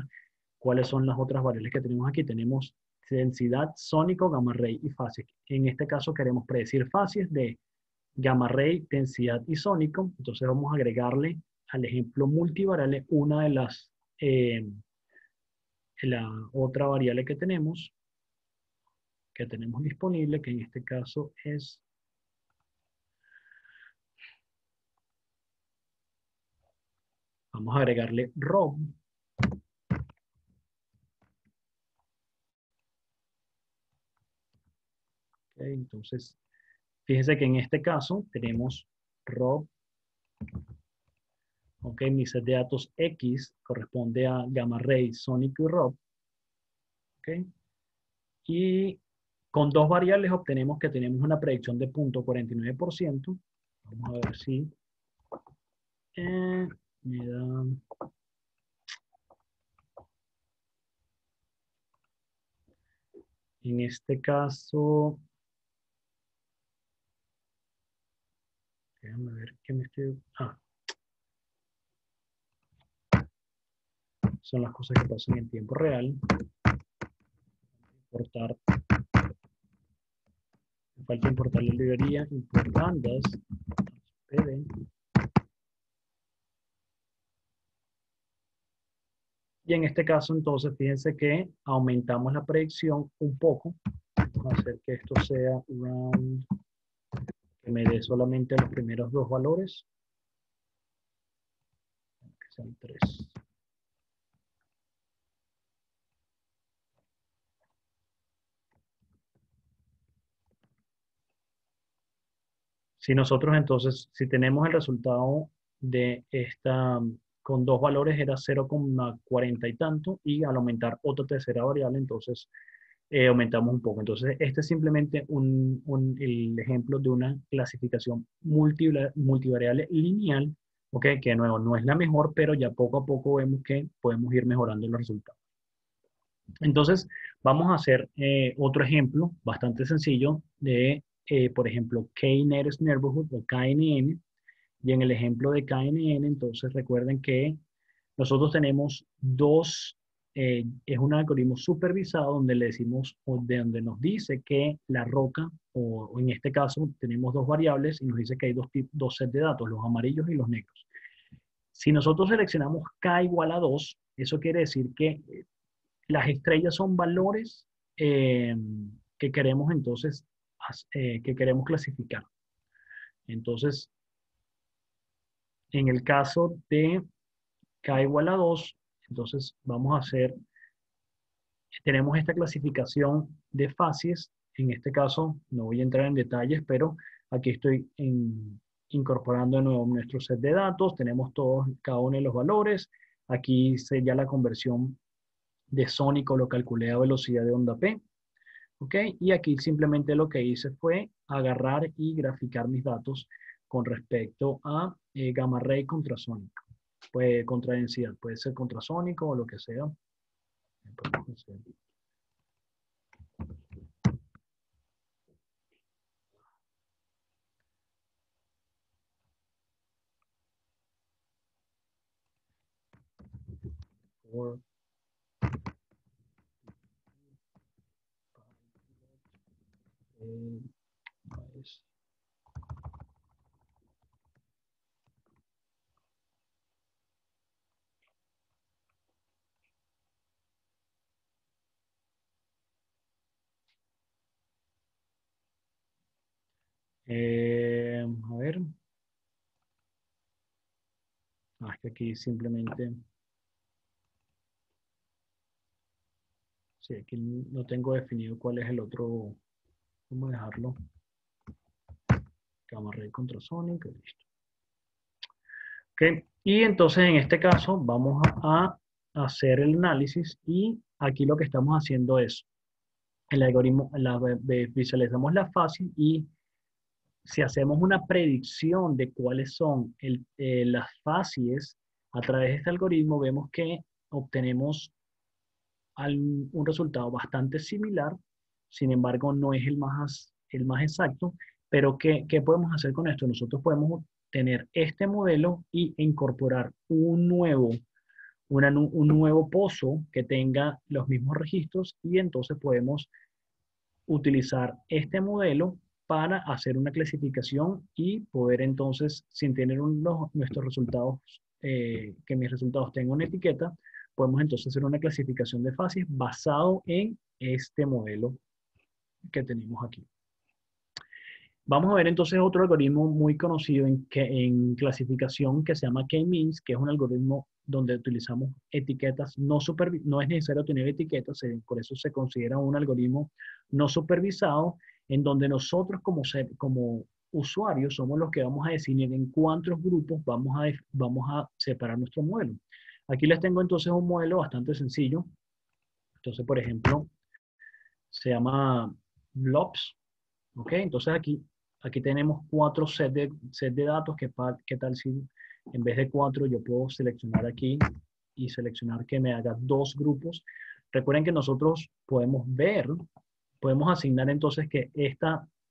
cuáles son las otras variables que tenemos aquí. Tenemos densidad, sónico, gamma ray y fases. En este caso queremos predecir fases de gamma ray, densidad y sónico. Entonces vamos a agregarle al ejemplo multivariable una de la otra variable que tenemos disponible, que en este caso es vamos a agregarle rob. Okay, entonces, fíjense que en este caso tenemos rob. Ok, mi set de datos X corresponde a gamma ray, sónico y rob. Ok, y con dos variables obtenemos que tenemos una predicción de 0,49%. Vamos a ver si me da... En este caso, déjame ver qué me estoy... son las cosas que pasan en tiempo real. Importar. Me falta importar la librería, importandas, pd. Y en este caso, entonces, fíjense que aumentamos la predicción un poco. Vamos a hacer que esto sea round, que me dé solamente los primeros dos valores. Que sean 3. Si nosotros entonces, si tenemos el resultado de esta, con dos valores era 0,40 y tanto, y al aumentar otra tercera variable, entonces aumentamos un poco. Entonces, este es simplemente el ejemplo de una clasificación multivariable lineal, okay, que de nuevo no es la mejor, pero ya poco a poco vemos que podemos ir mejorando los resultados. Entonces, vamos a hacer otro ejemplo bastante sencillo de, por ejemplo, K-Nearest Neighborhood o KNN. Y en el ejemplo de KNN, entonces recuerden que nosotros tenemos es un algoritmo supervisado donde le decimos, o de donde nos dice que la roca, o en este caso tenemos dos variables y nos dice que hay dos sets de datos, los amarillos y los negros. Si nosotros seleccionamos K igual a 2, eso quiere decir que las estrellas son valores que queremos entonces, que queremos clasificar. Entonces, en el caso de K igual a 2, entonces vamos a hacer, tenemos esta clasificación de facies. En este caso, no voy a entrar en detalles, pero aquí estoy incorporando de nuevo nuestro set de datos. Tenemos todos, cada uno de los valores. Aquí hice ya la conversión de sónico, lo calculé a velocidad de onda P. ¿Ok? Y aquí simplemente lo que hice fue agarrar y graficar mis datos con respecto a gamma ray contra sónico. Pues contra densidad, puede ser contrasónico o lo que sea. Por pues, A ver. Es que aquí simplemente, sí, aquí no tengo definido cuál es el otro. Vamos a dejarlo. Gamma ray contra Sonic, listo. Ok, y entonces en este caso vamos a hacer el análisis y aquí lo que estamos haciendo es el algoritmo, visualizamos la fase y si hacemos una predicción de cuáles son las fases a través de este algoritmo, vemos que obtenemos un resultado bastante similar, sin embargo no es el más exacto, pero ¿qué podemos hacer con esto? Nosotros podemos tener este modelo y incorporar un nuevo pozo que tenga los mismos registros y entonces podemos utilizar este modelo para hacer una clasificación y poder entonces, sin tener nuestros resultados, que mis resultados tengan una etiqueta, podemos entonces hacer una clasificación de fases basado en este modelo que tenemos aquí. Vamos a ver entonces otro algoritmo muy conocido en clasificación que se llama K-means, que es un algoritmo donde utilizamos etiquetas no es necesario tener etiquetas, por eso se considera un algoritmo no supervisado, en donde nosotros como usuarios somos los que vamos a definir en cuántos grupos vamos a separar nuestro modelo. Aquí les tengo entonces un modelo bastante sencillo. Entonces, por ejemplo, se llama blobs. ¿Ok? Entonces aquí tenemos 4 set de datos. ¿Qué tal si en vez de 4 yo puedo seleccionar aquí y seleccionar que me haga 2 grupos? Recuerden que nosotros podemos asignar entonces que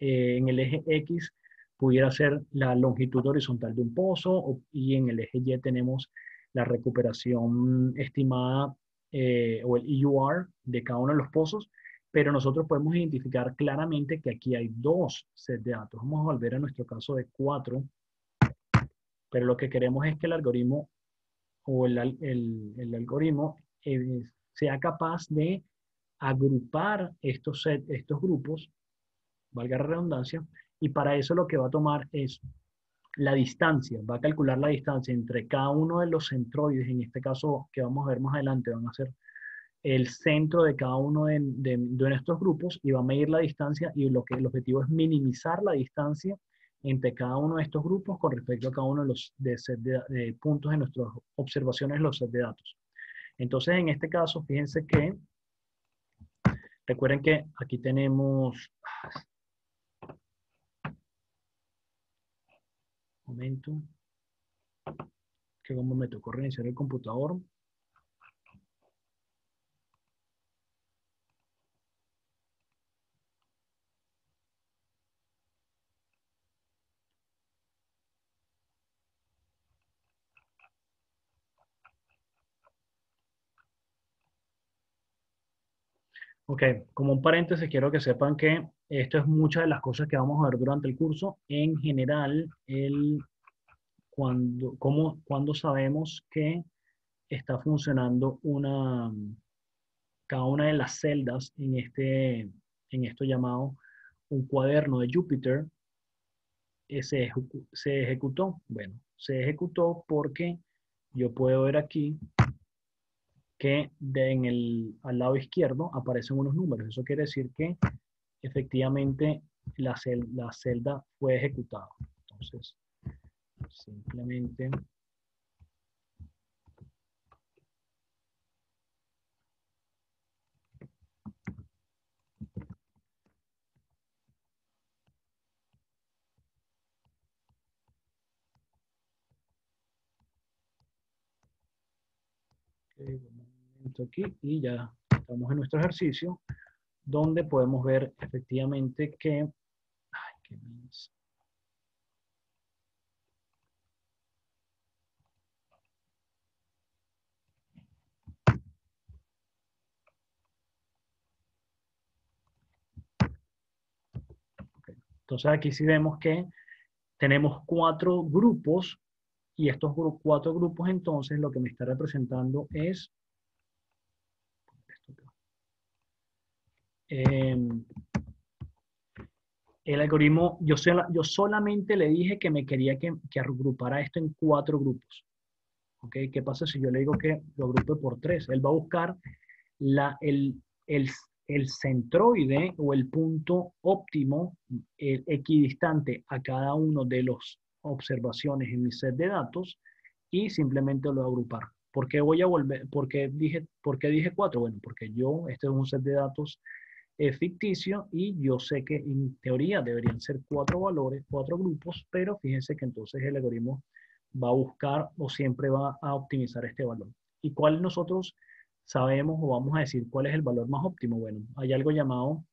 en el eje X pudiera ser la longitud horizontal de un pozo y en el eje Y tenemos la recuperación estimada o el EUR de cada uno de los pozos, pero nosotros podemos identificar claramente que aquí hay 2 sets de datos. Vamos a volver a nuestro caso de 4, pero lo que queremos es que el algoritmo o el algoritmo sea capaz de agrupar estos grupos, valga la redundancia, y para eso lo que va a tomar es la distancia, va a calcular la distancia entre cada uno de los centroides, en este caso que vamos a ver más adelante, van a ser el centro de cada uno de nuestros grupos y va a medir la distancia y el objetivo es minimizar la distancia entre cada uno de estos grupos con respecto a cada uno de los de puntos de nuestras observaciones de los sets de datos. Entonces, en este caso, fíjense que, recuerden que aquí tenemos, un momento, que como me tocó reiniciar el computador. Ok, como un paréntesis, quiero que sepan que esto es muchas de las cosas que vamos a ver durante el curso. En general, cuando sabemos que está funcionando cada una de las celdas en esto llamado un cuaderno de Jupyter, se ejecutó. Bueno, se ejecutó porque yo puedo ver aquí que al lado izquierdo aparecen unos números. Eso quiere decir que efectivamente la celda fue ejecutada. Entonces, simplemente un momento aquí y ya estamos en nuestro ejercicio donde podemos ver efectivamente que, entonces aquí sí vemos que tenemos 4 grupos y estos 4 grupos entonces lo que me está representando es El algoritmo, yo solamente le dije que me quería que agrupara esto en 4 grupos. ¿Ok? ¿Qué pasa si yo le digo que lo agrupe por 3? Él va a buscar la, el, el centroide o el punto óptimo equidistante a cada uno de las observaciones en mi set de datos y simplemente lo voy a agrupar. ¿Por qué voy a volver? ¿Por qué dije 4? Bueno, porque este es un set de datos ficticio y yo sé que en teoría deberían ser 4 valores, 4 grupos, pero fíjense que entonces el algoritmo va a buscar o siempre va a optimizar este valor. ¿Y cuál nosotros sabemos o vamos a decir cuál es el valor más óptimo? Bueno, hay algo llamado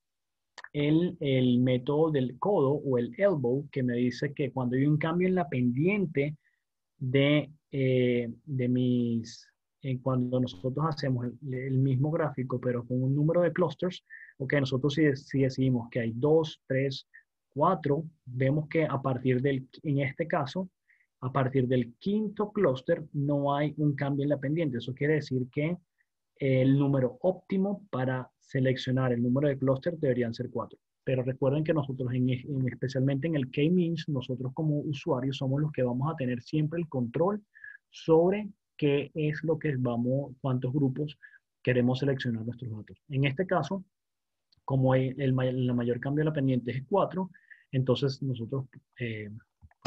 el método del codo o el elbow que me dice que cuando hay un cambio en la pendiente de mis, cuando nosotros hacemos el mismo gráfico, pero con un número de clusters, ok, nosotros si decidimos que hay 2, 3, 4, vemos que a partir en este caso, a partir del quinto clúster no hay un cambio en la pendiente. Eso quiere decir que el número óptimo para seleccionar el número de clúster deberían ser 4. Pero recuerden que nosotros, especialmente en el K-means, nosotros como usuarios somos los que vamos a tener siempre el control sobre qué es lo que cuántos grupos queremos seleccionar nuestros datos. En este caso, como la mayor cambio de la pendiente es 4, entonces nosotros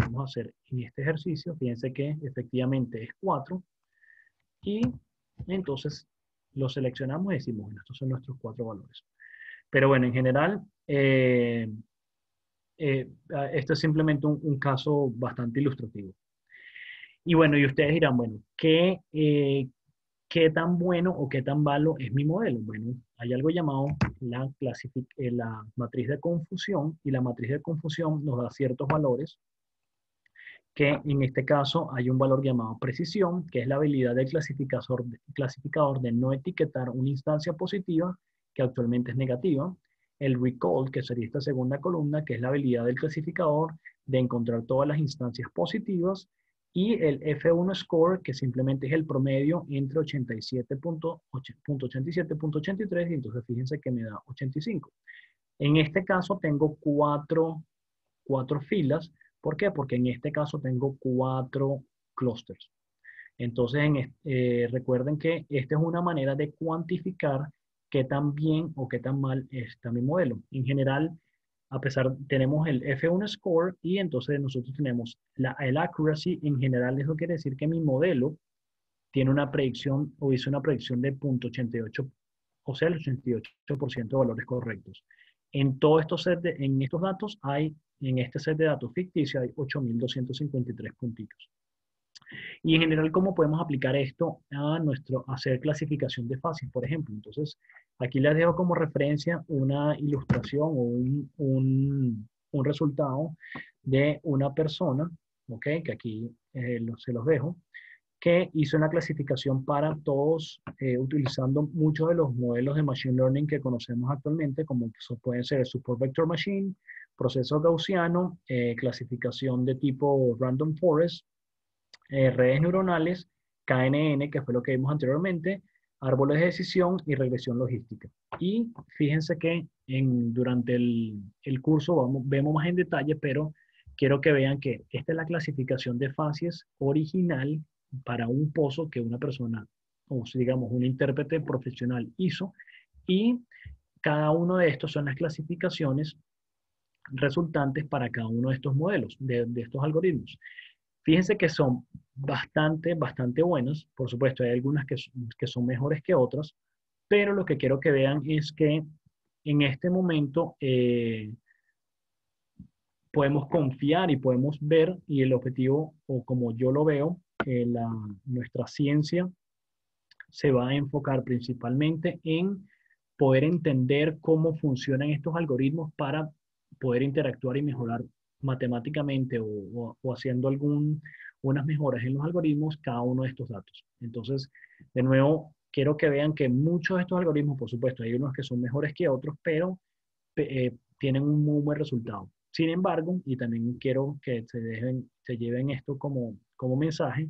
vamos a hacer en este ejercicio, fíjense que efectivamente es 4, y entonces lo seleccionamos y decimos, bueno, estos son nuestros 4 valores. Pero bueno, en general, esto es simplemente un caso bastante ilustrativo. Y bueno, y ustedes dirán, bueno, ¿qué tan bueno o qué tan malo es mi modelo? Bueno, hay algo llamado la matriz de confusión, y la matriz de confusión nos da ciertos valores, que en este caso hay un valor llamado precisión, que es la habilidad del clasificador de no etiquetar una instancia positiva, que actualmente es negativa. El recall, que sería esta segunda columna, que es la habilidad del clasificador de encontrar todas las instancias positivas. Y el F1 score, que simplemente es el promedio entre 87.83, y entonces fíjense que me da 85. En este caso tengo cuatro filas. ¿Por qué? Porque en este caso tengo 4 clústeres. Entonces, recuerden que esta es una manera de cuantificar qué tan bien o qué tan mal está mi modelo. En general, tenemos el F1 score, y entonces nosotros tenemos el accuracy. En general, eso quiere decir que mi modelo tiene una predicción o hizo una predicción de 0.88, o sea, el 88% de valores correctos. En todos en estos datos en este set de datos ficticio hay 8.253 puntitos. Y en general, ¿cómo podemos aplicar esto a hacer clasificación de fases, por ejemplo? Entonces, aquí les dejo como referencia una ilustración o un resultado de una persona, ¿ok? Que aquí se los dejo, que hizo una clasificación para todos, utilizando muchos de los modelos de Machine Learning que conocemos actualmente, como pueden ser el Support Vector Machine, proceso gaussiano, clasificación de tipo Random Forest, redes neuronales, KNN, que fue lo que vimos anteriormente, árboles de decisión y regresión logística. Y fíjense que durante el curso vemos más en detalle, pero quiero que vean que esta es la clasificación de fases original para un pozo que una persona, o digamos un intérprete profesional hizo, y cada uno de estos son las clasificaciones resultantes para cada uno de estos modelos, de estos algoritmos. Fíjense que son bastante buenos. Por supuesto, hay algunas que son mejores que otras, pero lo que quiero que vean es que en este momento podemos confiar y podemos ver, y el objetivo, o como yo lo veo, nuestra ciencia se va a enfocar principalmente en poder entender cómo funcionan estos algoritmos para poder interactuar y mejorar matemáticamente o haciendo unas mejoras en los algoritmos cada uno de estos datos. Entonces, de nuevo, quiero que vean que muchos de estos algoritmos, por supuesto, hay unos que son mejores que otros, pero tienen un muy buen resultado. Sin embargo, y también quiero que se lleven esto como mensaje,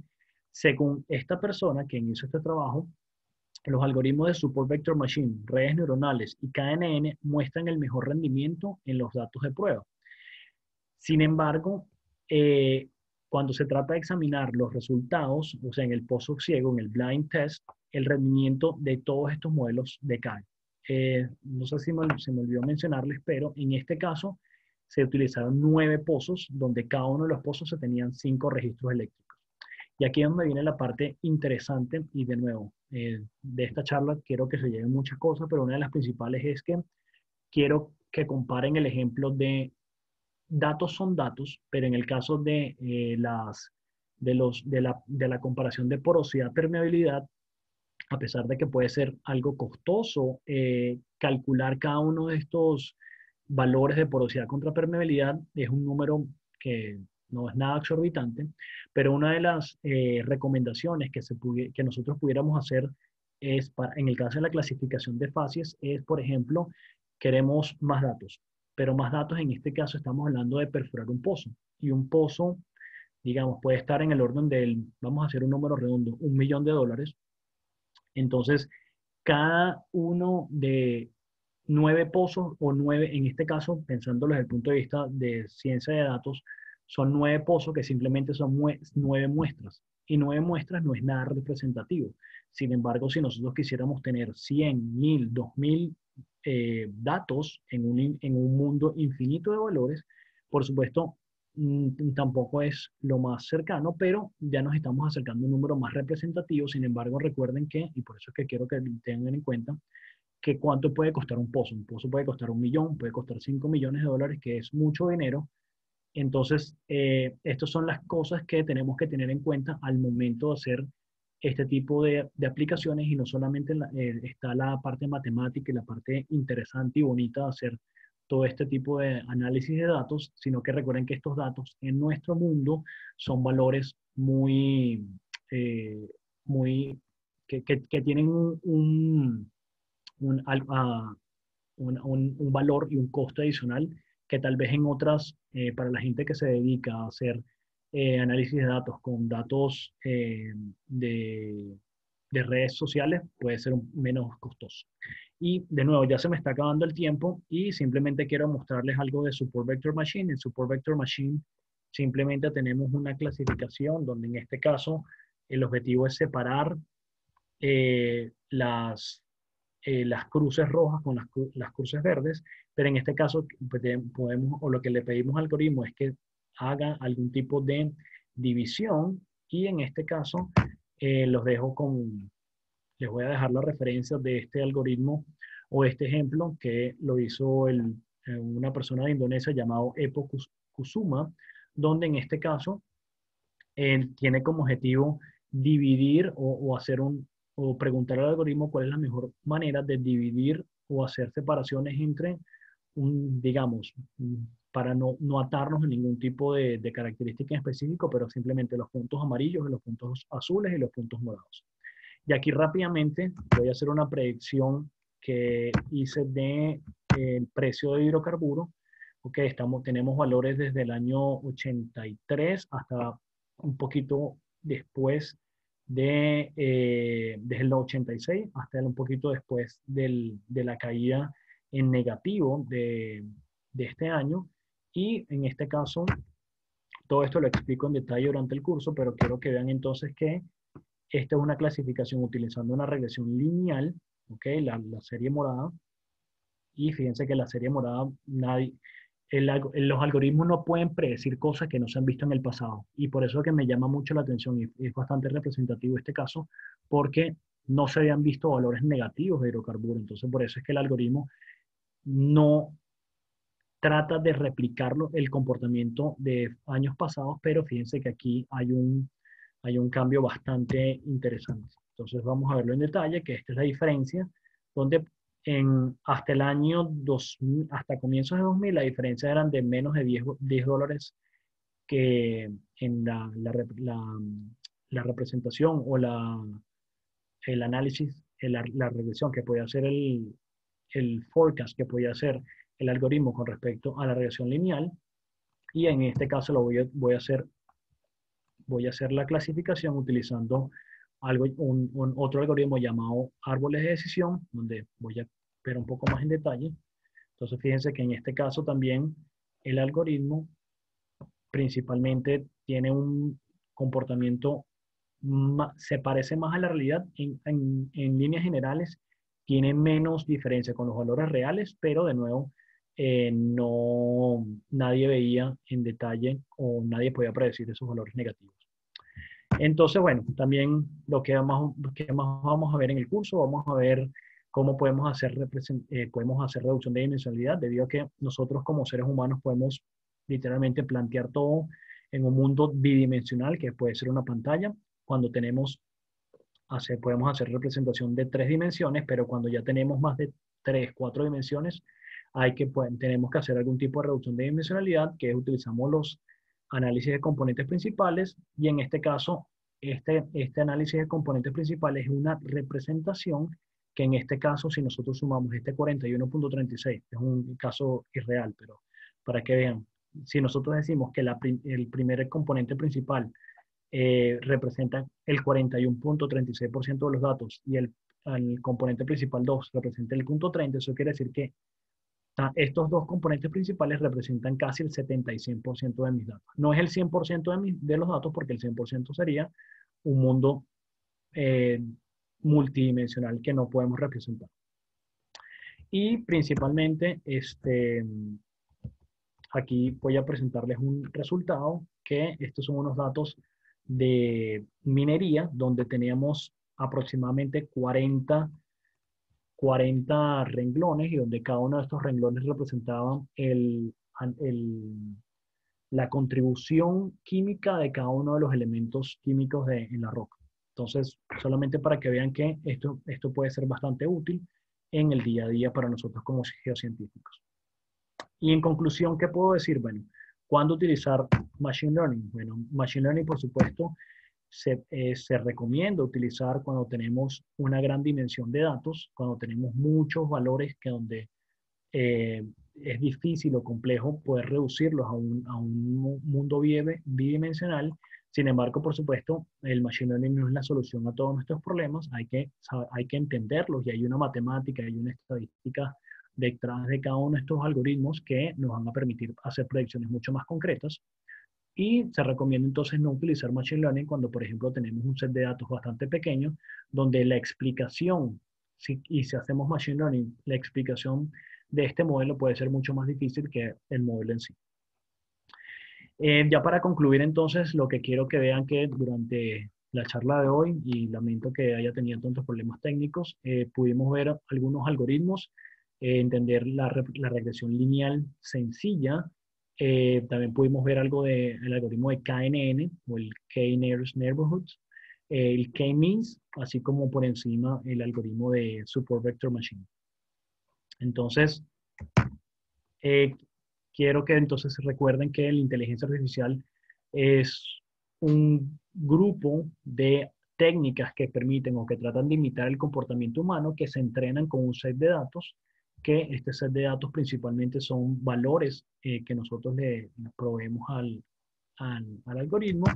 según esta persona quien hizo este trabajo, los algoritmos de Support Vector Machine, redes neuronales y KNN muestran el mejor rendimiento en los datos de prueba. Sin embargo, eh, cuando se trata de examinar los resultados, o sea, en el pozo ciego, en el blind test, el rendimiento de todos estos modelos decae. No sé si se me olvidó mencionarles, pero en este caso se utilizaron 9 pozos, donde cada uno de los pozos se tenían 5 registros eléctricos. Y aquí es donde viene la parte interesante, y de nuevo, de esta charla quiero que se lleven muchas cosas, pero una de las principales es que quiero que comparen el ejemplo de datos son datos, pero en el caso de, de la comparación de porosidad permeabilidad, a pesar de que puede ser algo costoso calcular cada uno de estos valores de porosidad contra permeabilidad, es un número que no es nada exorbitante, pero una de las recomendaciones que nosotros pudiéramos hacer es, en el caso de la clasificación de facies, es, por ejemplo, queremos más datos, pero más datos en este caso estamos hablando de perforar un pozo, y un pozo, digamos, puede estar en el orden del, vamos a hacer un número redondo, $1.000.000. Entonces, cada uno de 9 pozos o 9, en este caso, pensándolo desde el punto de vista de ciencia de datos, son 9 pozos que simplemente son 9 muestras. Y 9 muestras no es nada representativo. Sin embargo, si nosotros quisiéramos tener 100, 1000, 2000 datos en un mundo infinito de valores, por supuesto, tampoco es lo más cercano, pero ya nos estamos acercando a un número más representativo. Sin embargo, recuerden que, y por eso es que quiero que tengan en cuenta, que cuánto puede costar un pozo. Un pozo puede costar 1 millón, puede costar $5 millones, que es mucho dinero. Entonces, estas son las cosas que tenemos que tener en cuenta al momento de hacer este tipo de aplicaciones, y no solamente está la parte matemática y la parte interesante y bonita de hacer todo este tipo de análisis de datos, sino que recuerden que estos datos en nuestro mundo son valores muy, eh, muy que tienen un, un valor y un costo adicional que tal vez en otras, para la gente que se dedica a hacer análisis de datos con datos de redes sociales, puede ser menos costoso. Y de nuevo, ya se me está acabando el tiempo y simplemente quiero mostrarles algo de Support Vector Machine. En Support Vector Machine simplemente tenemos una clasificación donde en este caso el objetivo es separar eh, las, las cruces rojas con las cruces verdes, pero en este caso pues, podemos, o lo que le pedimos al algoritmo es que haga algún tipo de división, y en este caso los dejo con, les voy a dejar la referencia de este algoritmo o este ejemplo que lo hizo una persona de Indonesia llamado Epo Kusuma, donde en este caso tiene como objetivo dividir o hacer o preguntar al algoritmo cuál es la mejor manera de dividir o hacer separaciones entre, digamos, para no atarnos a ningún tipo de característica en específico, pero simplemente los puntos amarillos, los puntos azules y los puntos morados. Y aquí rápidamente voy a hacer una predicción que hice de el precio de hidrocarburos. Ok, tenemos valores desde el año 83 hasta un poquito después desde el 86 hasta un poquito después de la caída en negativo de este año. Y en este caso, todo esto lo explico en detalle durante el curso, pero quiero que vean entonces que esta es una clasificación utilizando una regresión lineal, ¿ok? La serie morada. Y fíjense que la serie morada, los algoritmos no pueden predecir cosas que no se han visto en el pasado. Y por eso es que me llama mucho la atención, y es bastante representativo este caso, porque no se habían visto valores negativos de hidrocarburos. Entonces, por eso es que el algoritmo no trata de replicarlo el comportamiento de años pasados, pero fíjense que aquí hay un cambio bastante interesante. Entonces vamos a verlo en detalle, que esta es la diferencia, donde hasta el año 2000, hasta comienzos de 2000, la diferencia eran de menos de $10 que en la representación o el análisis, la regresión que podía hacer el forecast que podía hacer el algoritmo con respecto a la regresión lineal. Y en este caso voy a hacer la clasificación utilizando otro algoritmo llamado árboles de decisión, donde voy a ver un poco más en detalle. Entonces, fíjense que en este caso también el algoritmo principalmente tiene un comportamiento, se parece más a la realidad en líneas generales, tiene menos diferencia con los valores reales, pero de nuevo, no, nadie veía en detalle o nadie podía predecir esos valores negativos. Entonces, bueno, también lo que más vamos a ver en el curso, vamos a ver cómo podemos hacer reducción de dimensionalidad, debido a que nosotros como seres humanos podemos literalmente plantear todo en un mundo bidimensional, que puede ser una pantalla, cuando podemos hacer representación de 3 dimensiones, pero cuando ya tenemos más de 3, 4 dimensiones, tenemos que hacer algún tipo de reducción de dimensionalidad, que utilizamos los análisis de componentes principales, y en este caso, este análisis de componentes principales es una representación que en este caso, si nosotros sumamos este 41.36, es un caso irreal, pero para que vean, si nosotros decimos que el primer componente principal representa el 41.36% de los datos y el componente principal 2 representa el punto 30, eso quiere decir que estos dos componentes principales representan casi el 70 y 100% de mis datos. No es el 100% de los datos, porque el 100% sería un mundo eh, multidimensional que no podemos representar. Y principalmente, aquí voy a presentarles un resultado, que estos son unos datos de minería, donde teníamos aproximadamente 40 renglones, y donde cada uno de estos renglones representaba la contribución química de cada uno de los elementos químicos en la roca. Entonces, solamente para que vean que esto puede ser bastante útil en el día a día para nosotros como geocientíficos. Y en conclusión, ¿qué puedo decir? Bueno, ¿cuándo utilizar Machine Learning? Bueno, Machine Learning, por supuesto, se recomienda utilizar cuando tenemos una gran dimensión de datos, cuando tenemos muchos valores donde es difícil o complejo poder reducirlos a un mundo bidimensional. Sin embargo, por supuesto, el Machine Learning no es la solución a todos nuestros problemas, hay que entenderlos, y hay una matemática, hay una estadística detrás de cada uno de estos algoritmos que nos van a permitir hacer predicciones mucho más concretas. Y se recomienda entonces no utilizar Machine Learning cuando, por ejemplo, tenemos un set de datos bastante pequeño, donde la explicación, y si hacemos Machine Learning, la explicación de este modelo puede ser mucho más difícil que el modelo en sí. Ya para concluir entonces, lo que quiero que vean que durante la charla de hoy, y lamento que haya tenido tantos problemas técnicos, pudimos ver algunos algoritmos, entender la regresión lineal sencilla. También pudimos ver algo del algoritmo de KNN, o el K-Nearest Neighborhoods, el K-Means, así como por encima el algoritmo de Support Vector Machine. Entonces, eh, quiero que entonces recuerden que la inteligencia artificial es un grupo de técnicas que permiten o que tratan de imitar el comportamiento humano, que se entrenan con un set de datos, que este set de datos principalmente son valores que nosotros le proveemos al algoritmo.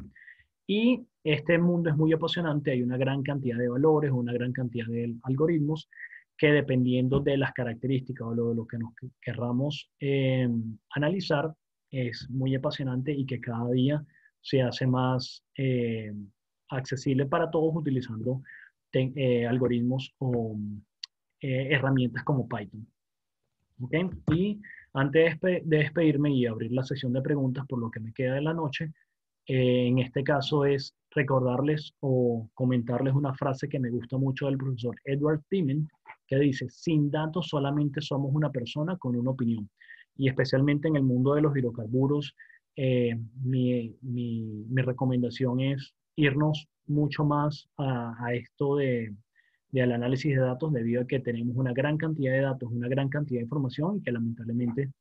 Y este mundo es muy apasionante, hay una gran cantidad de valores, una gran cantidad de algoritmos que, dependiendo de las características o de lo que nos querramos analizar, es muy apasionante, y que cada día se hace más accesible para todos utilizando algoritmos o herramientas como Python. ¿Ok? Y antes de despedirme y abrir la sesión de preguntas por lo que me queda de la noche, en este caso es recordarles o comentarles una frase que me gusta mucho del profesor Edward Teeman, que dice: sin datos solamente somos una persona con una opinión. Y especialmente en el mundo de los hidrocarburos, mi recomendación es irnos mucho más a esto del análisis de datos, debido a que tenemos una gran cantidad de datos, una gran cantidad de información, y que lamentablemente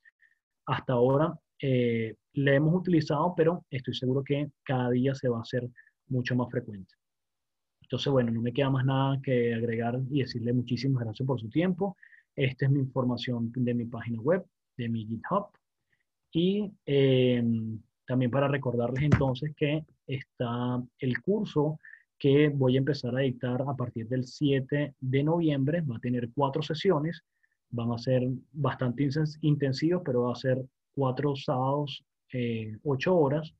hasta ahora le hemos utilizado, pero estoy seguro que cada día se va a hacer mucho más frecuente. Entonces, bueno, no me queda más nada que agregar y decirle muchísimas gracias por su tiempo. Esta es mi información de mi página web, de mi GitHub. Y también para recordarles entonces que está el curso que voy a empezar a dictar a partir del 7 de noviembre. Va a tener 4 sesiones, van a ser bastante intensivos, pero va a ser 4 sábados 8 horas.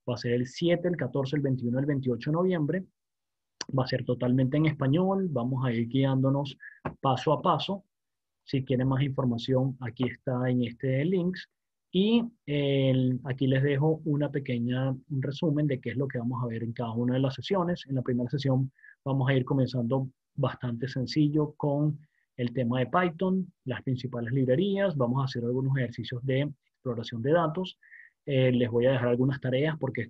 Va a ser el 7, el 14, el 21, el 28 de noviembre. Va a ser totalmente en español. Vamos a ir guiándonos paso a paso. Si quieren más información, aquí está en este link. Y aquí les dejo un resumen de qué es lo que vamos a ver en cada una de las sesiones. En la primera sesión vamos a ir comenzando bastante sencillo con el tema de Python, las principales librerías. Vamos a hacer algunos ejercicios de exploración de datos. Les voy a dejar algunas tareas porque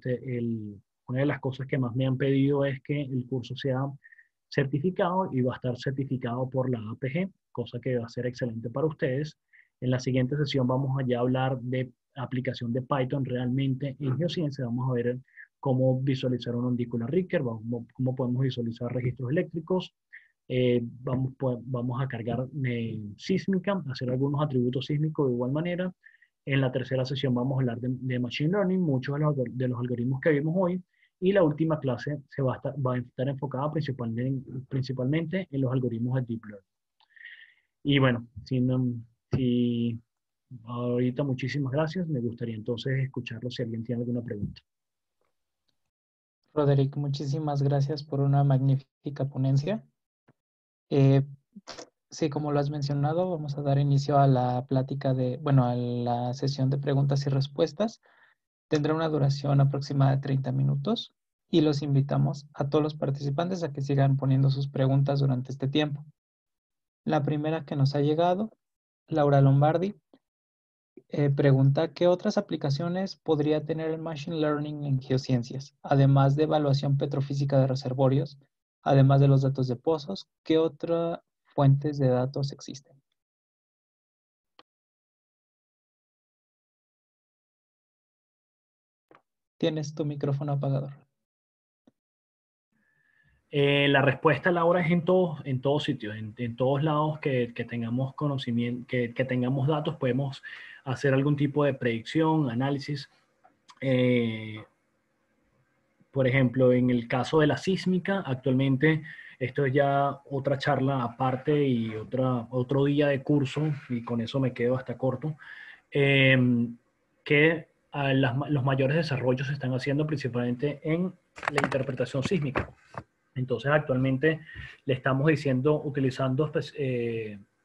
una de las cosas que más me han pedido es que el curso sea certificado y va a estar certificado por la APG, cosa que va a ser excelente para ustedes. En la siguiente sesión vamos a ya hablar de aplicación de Python realmente en geociencia. Vamos a ver cómo visualizar un undícula Ricker, cómo podemos visualizar registros eléctricos. Vamos a cargar sísmica, hacer algunos atributos sísmicos de igual manera. En la tercera sesión vamos a hablar de Machine Learning, muchos de los algoritmos que vimos hoy. Y la última clase va a estar enfocada principalmente en los algoritmos de Deep Learning. Y bueno, si ahorita muchísimas gracias. Me gustaría entonces escucharlo si alguien tiene alguna pregunta. Roderick, muchísimas gracias por una magnífica ponencia. Sí, como lo has mencionado, vamos a dar inicio a la plática a la sesión de preguntas y respuestas. Tendrá una duración aproximada de 30 minutos y los invitamos a todos los participantes a que sigan poniendo sus preguntas durante este tiempo. La primera que nos ha llegado, Laura Lombardi, pregunta, ¿qué otras aplicaciones podría tener el Machine Learning en geociencias? Además de evaluación petrofísica de reservorios, además de los datos de pozos, ¿qué otras fuentes de datos existen? Tienes tu micrófono apagado. La respuesta, Laura, es en todos sitios, en todos lados que tengamos conocimiento, que tengamos datos, podemos hacer algún tipo de predicción, análisis. Por ejemplo, en el caso de la sísmica, actualmente, esto es ya otra charla aparte y otro día de curso, y con eso me quedo hasta corto, que los mayores desarrollos se están haciendo principalmente en la interpretación sísmica. Entonces, actualmente le estamos diciendo, utilizando pues,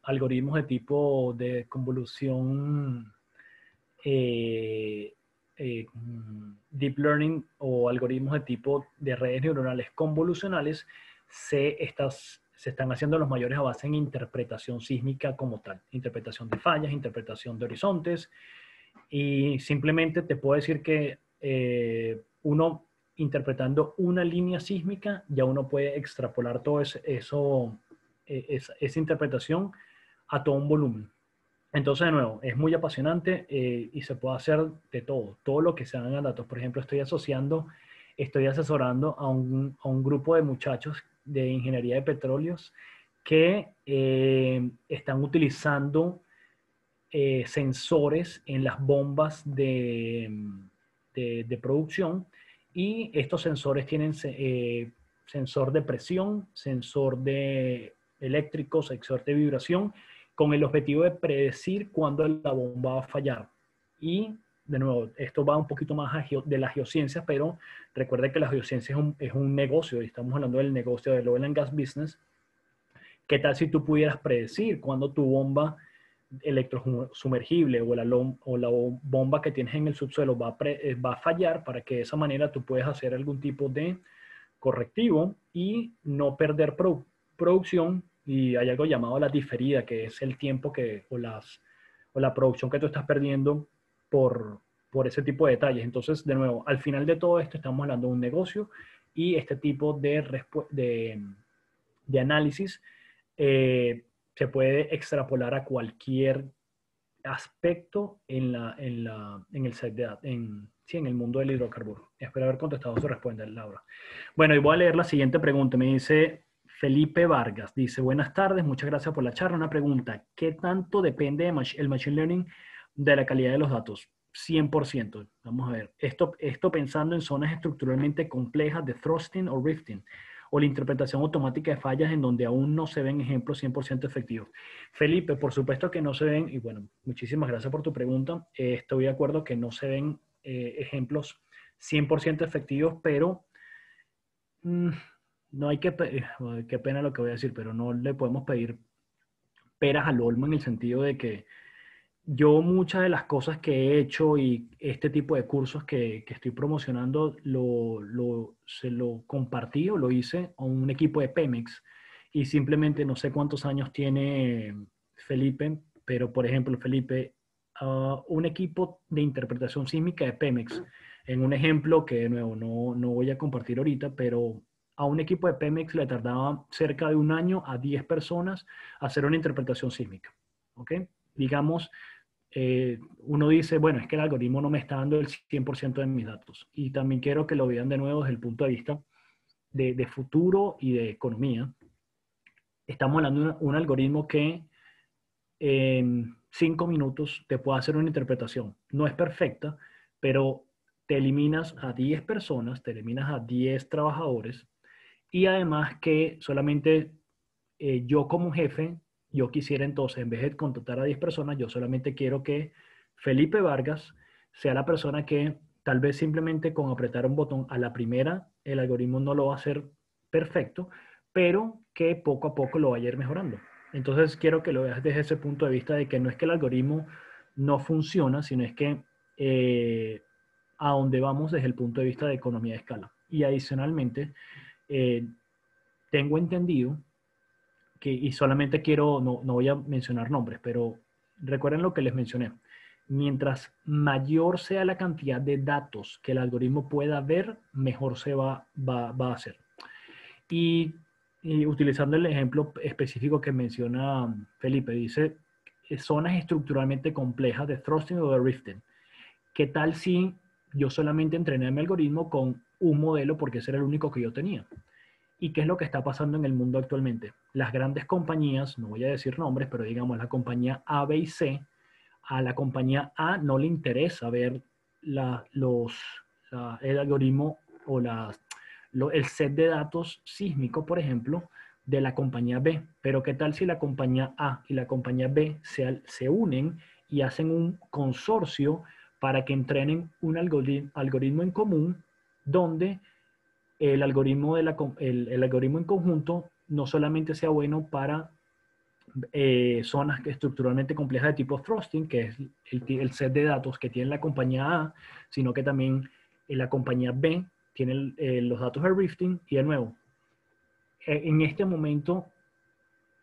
algoritmos de tipo de convolución, deep learning o algoritmos de tipo de redes neuronales convolucionales, se están haciendo los mayores avances en interpretación sísmica como tal. Interpretación de fallas, interpretación de horizontes. Y simplemente te puedo decir que uno interpretando una línea sísmica, ya uno puede extrapolar todo esa interpretación a todo un volumen. Entonces, de nuevo, es muy apasionante y se puede hacer de todo, todo lo que se hagan datos. Por ejemplo, estoy asesorando a un grupo de muchachos de ingeniería de petróleos que están utilizando sensores en las bombas de producción, y estos sensores tienen sensor de presión, sensor de eléctrico, sensor de vibración, con el objetivo de predecir cuándo la bomba va a fallar. Y de nuevo, esto va un poquito más de las geociencias, pero recuerda que la geociencia es un negocio, y estamos hablando del negocio del oil and gas business. ¿Qué tal si tú pudieras predecir cuándo tu bomba electrosumergible o la bomba que tienes en el subsuelo va a fallar, para que de esa manera tú puedas hacer algún tipo de correctivo y no perder producción? Y hay algo llamado la diferida, que es el tiempo o la producción que tú estás perdiendo por ese tipo de detalles. Entonces, de nuevo, al final de todo esto estamos hablando de un negocio, y este tipo de análisis se puede extrapolar a cualquier aspecto en el mundo del hidrocarburo. Espero haber contestado su respuesta, Laura. Bueno, y voy a leer la siguiente pregunta. Me dice Felipe Vargas. Dice, buenas tardes, muchas gracias por la charla. Una pregunta, ¿qué tanto depende el Machine Learning de la calidad de los datos? 100%. Vamos a ver. Esto pensando en zonas estructuralmente complejas de thrusting o rifting, o la interpretación automática de fallas en donde aún no se ven ejemplos 100% efectivos. Felipe, por supuesto que no se ven, y bueno, muchísimas gracias por tu pregunta. Estoy de acuerdo que no se ven ejemplos 100% efectivos, pero no hay que, qué pena lo que voy a decir, pero no le podemos pedir peras al olmo en el sentido de que yo muchas de las cosas que he hecho y este tipo de cursos que estoy promocionando se lo compartí o lo hice a un equipo de Pemex y simplemente no sé cuántos años tiene Felipe, pero por ejemplo, Felipe, un equipo de interpretación sísmica de Pemex, en un ejemplo que de nuevo no voy a compartir ahorita, pero a un equipo de Pemex le tardaba cerca de un año a 10 personas hacer una interpretación sísmica. ¿Ok? Digamos, uno dice, bueno, es que el algoritmo no me está dando el 100% de mis datos. Y también quiero que lo vean de nuevo desde el punto de vista de futuro y de economía. Estamos hablando de un algoritmo que en 5 minutos te puede hacer una interpretación. No es perfecta, pero te eliminas a 10 personas, te eliminas a 10 trabajadores y además que solamente yo como jefe, yo quisiera entonces, en vez de contratar a 10 personas, yo solamente quiero que Felipe Vargas sea la persona que tal vez simplemente con apretar un botón a la primera, el algoritmo no lo va a hacer perfecto, pero que poco a poco lo vaya a ir mejorando. Entonces quiero que lo veas desde ese punto de vista de que no es que el algoritmo no funciona, sino es que a donde vamos desde el punto de vista de economía de escala. Y adicionalmente, eh, tengo entendido que, y solamente quiero, no voy a mencionar nombres, pero recuerden lo que les mencioné. Mientras mayor sea la cantidad de datos que el algoritmo pueda ver, mejor se va a hacer. Y, y utilizando el ejemplo específico que menciona Felipe, dice zonas estructuralmente complejas de thrusting o de rifting. ¿Qué tal si yo solamente entrené a mi algoritmo con un modelo porque ese era el único que yo tenía? ¿Y qué es lo que está pasando en el mundo actualmente? Las grandes compañías, no voy a decir nombres, pero digamos la compañía A, B y C, a la compañía A no le interesa ver el algoritmo o el set de datos sísmico, por ejemplo, de la compañía B. Pero ¿qué tal si la compañía A y la compañía B se unen y hacen un consorcio para que entrenen un algoritmo en común donde el algoritmo en conjunto no solamente sea bueno para zonas estructuralmente complejas de tipo thrusting, que es el set de datos que tiene la compañía A, sino que también la compañía B tiene los datos de rifting. Y de nuevo, en este momento,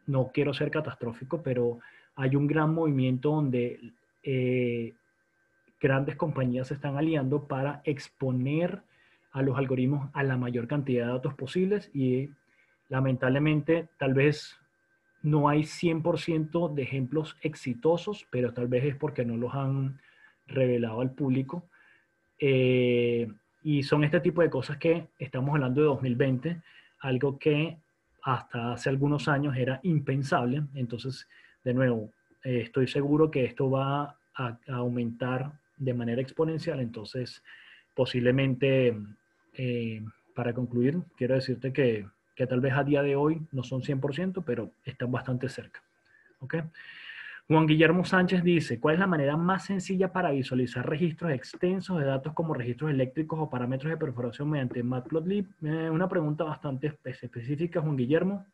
no quiero ser catastrófico, pero hay un gran movimiento donde eh, grandes compañías se están aliando para exponer a los algoritmos a la mayor cantidad de datos posibles y lamentablemente tal vez no hay 100% de ejemplos exitosos, pero tal vez es porque no los han revelado al público. Y son este tipo de cosas que estamos hablando de 2020, algo que hasta hace algunos años era impensable. Entonces, de nuevo, estoy seguro que esto va a aumentar de manera exponencial. Entonces, posiblemente, eh, para concluir, quiero decirte que tal vez a día de hoy no son 100%, pero están bastante cerca. ¿Ok? Juan Guillermo Sánchez dice, ¿cuál es la manera más sencilla para visualizar registros extensos de datos como registros eléctricos o parámetros de perforación mediante Matplotlib? Una pregunta bastante específica, Juan Guillermo.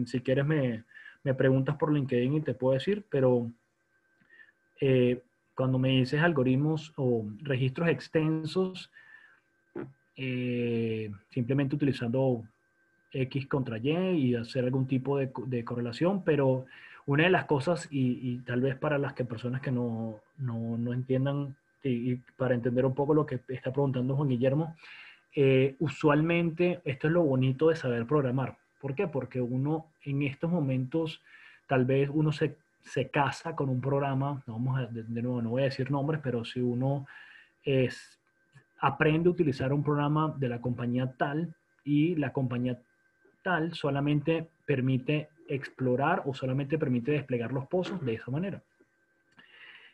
Si quieres me preguntas por LinkedIn y te puedo decir, pero cuando me dices algoritmos o registros extensos, simplemente utilizando X contra Y y hacer algún tipo de correlación, pero una de las cosas, y tal vez para las personas que no entiendan, y para entender un poco lo que está preguntando Juan Guillermo, usualmente esto es lo bonito de saber programar. ¿Por qué? Porque uno en estos momentos, tal vez uno se casa con un programa, no, de nuevo, no voy a decir nombres, pero si uno aprende a utilizar un programa de la compañía tal y la compañía tal solamente permite explorar o solamente permite desplegar los pozos de esa manera.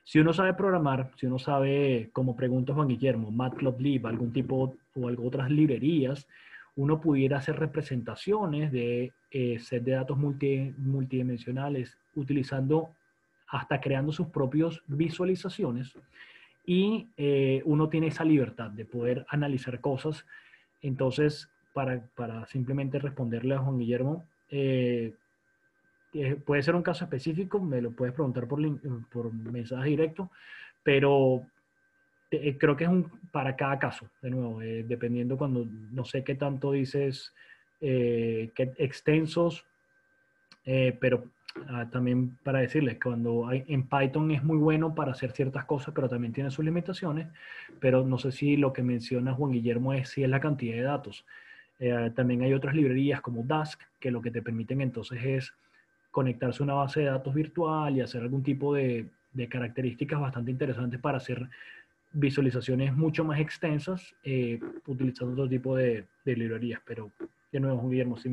Si uno sabe programar, si uno sabe, como pregunta Juan Guillermo, Matplotlib, algún tipo o algo, otras librerías, uno pudiera hacer representaciones de set de datos multidimensionales utilizando hasta creando sus propias visualizaciones y uno tiene esa libertad de poder analizar cosas. Entonces, para simplemente responderle a Juan Guillermo, puede ser un caso específico, me lo puedes preguntar por mensaje directo, pero creo que es para cada caso, de nuevo, dependiendo cuando, no sé qué tanto dices, qué extensos, pero también para decirles, cuando en Python es muy bueno para hacer ciertas cosas, pero también tiene sus limitaciones, pero no sé si lo que menciona Juan Guillermo es si es la cantidad de datos. También hay otras librerías como Dask, que lo que te permiten entonces es conectarse a una base de datos virtual y hacer algún tipo de características bastante interesantes para hacer visualizaciones mucho más extensas utilizando otro tipo de librerías. Pero de nuevo, Guillermo, si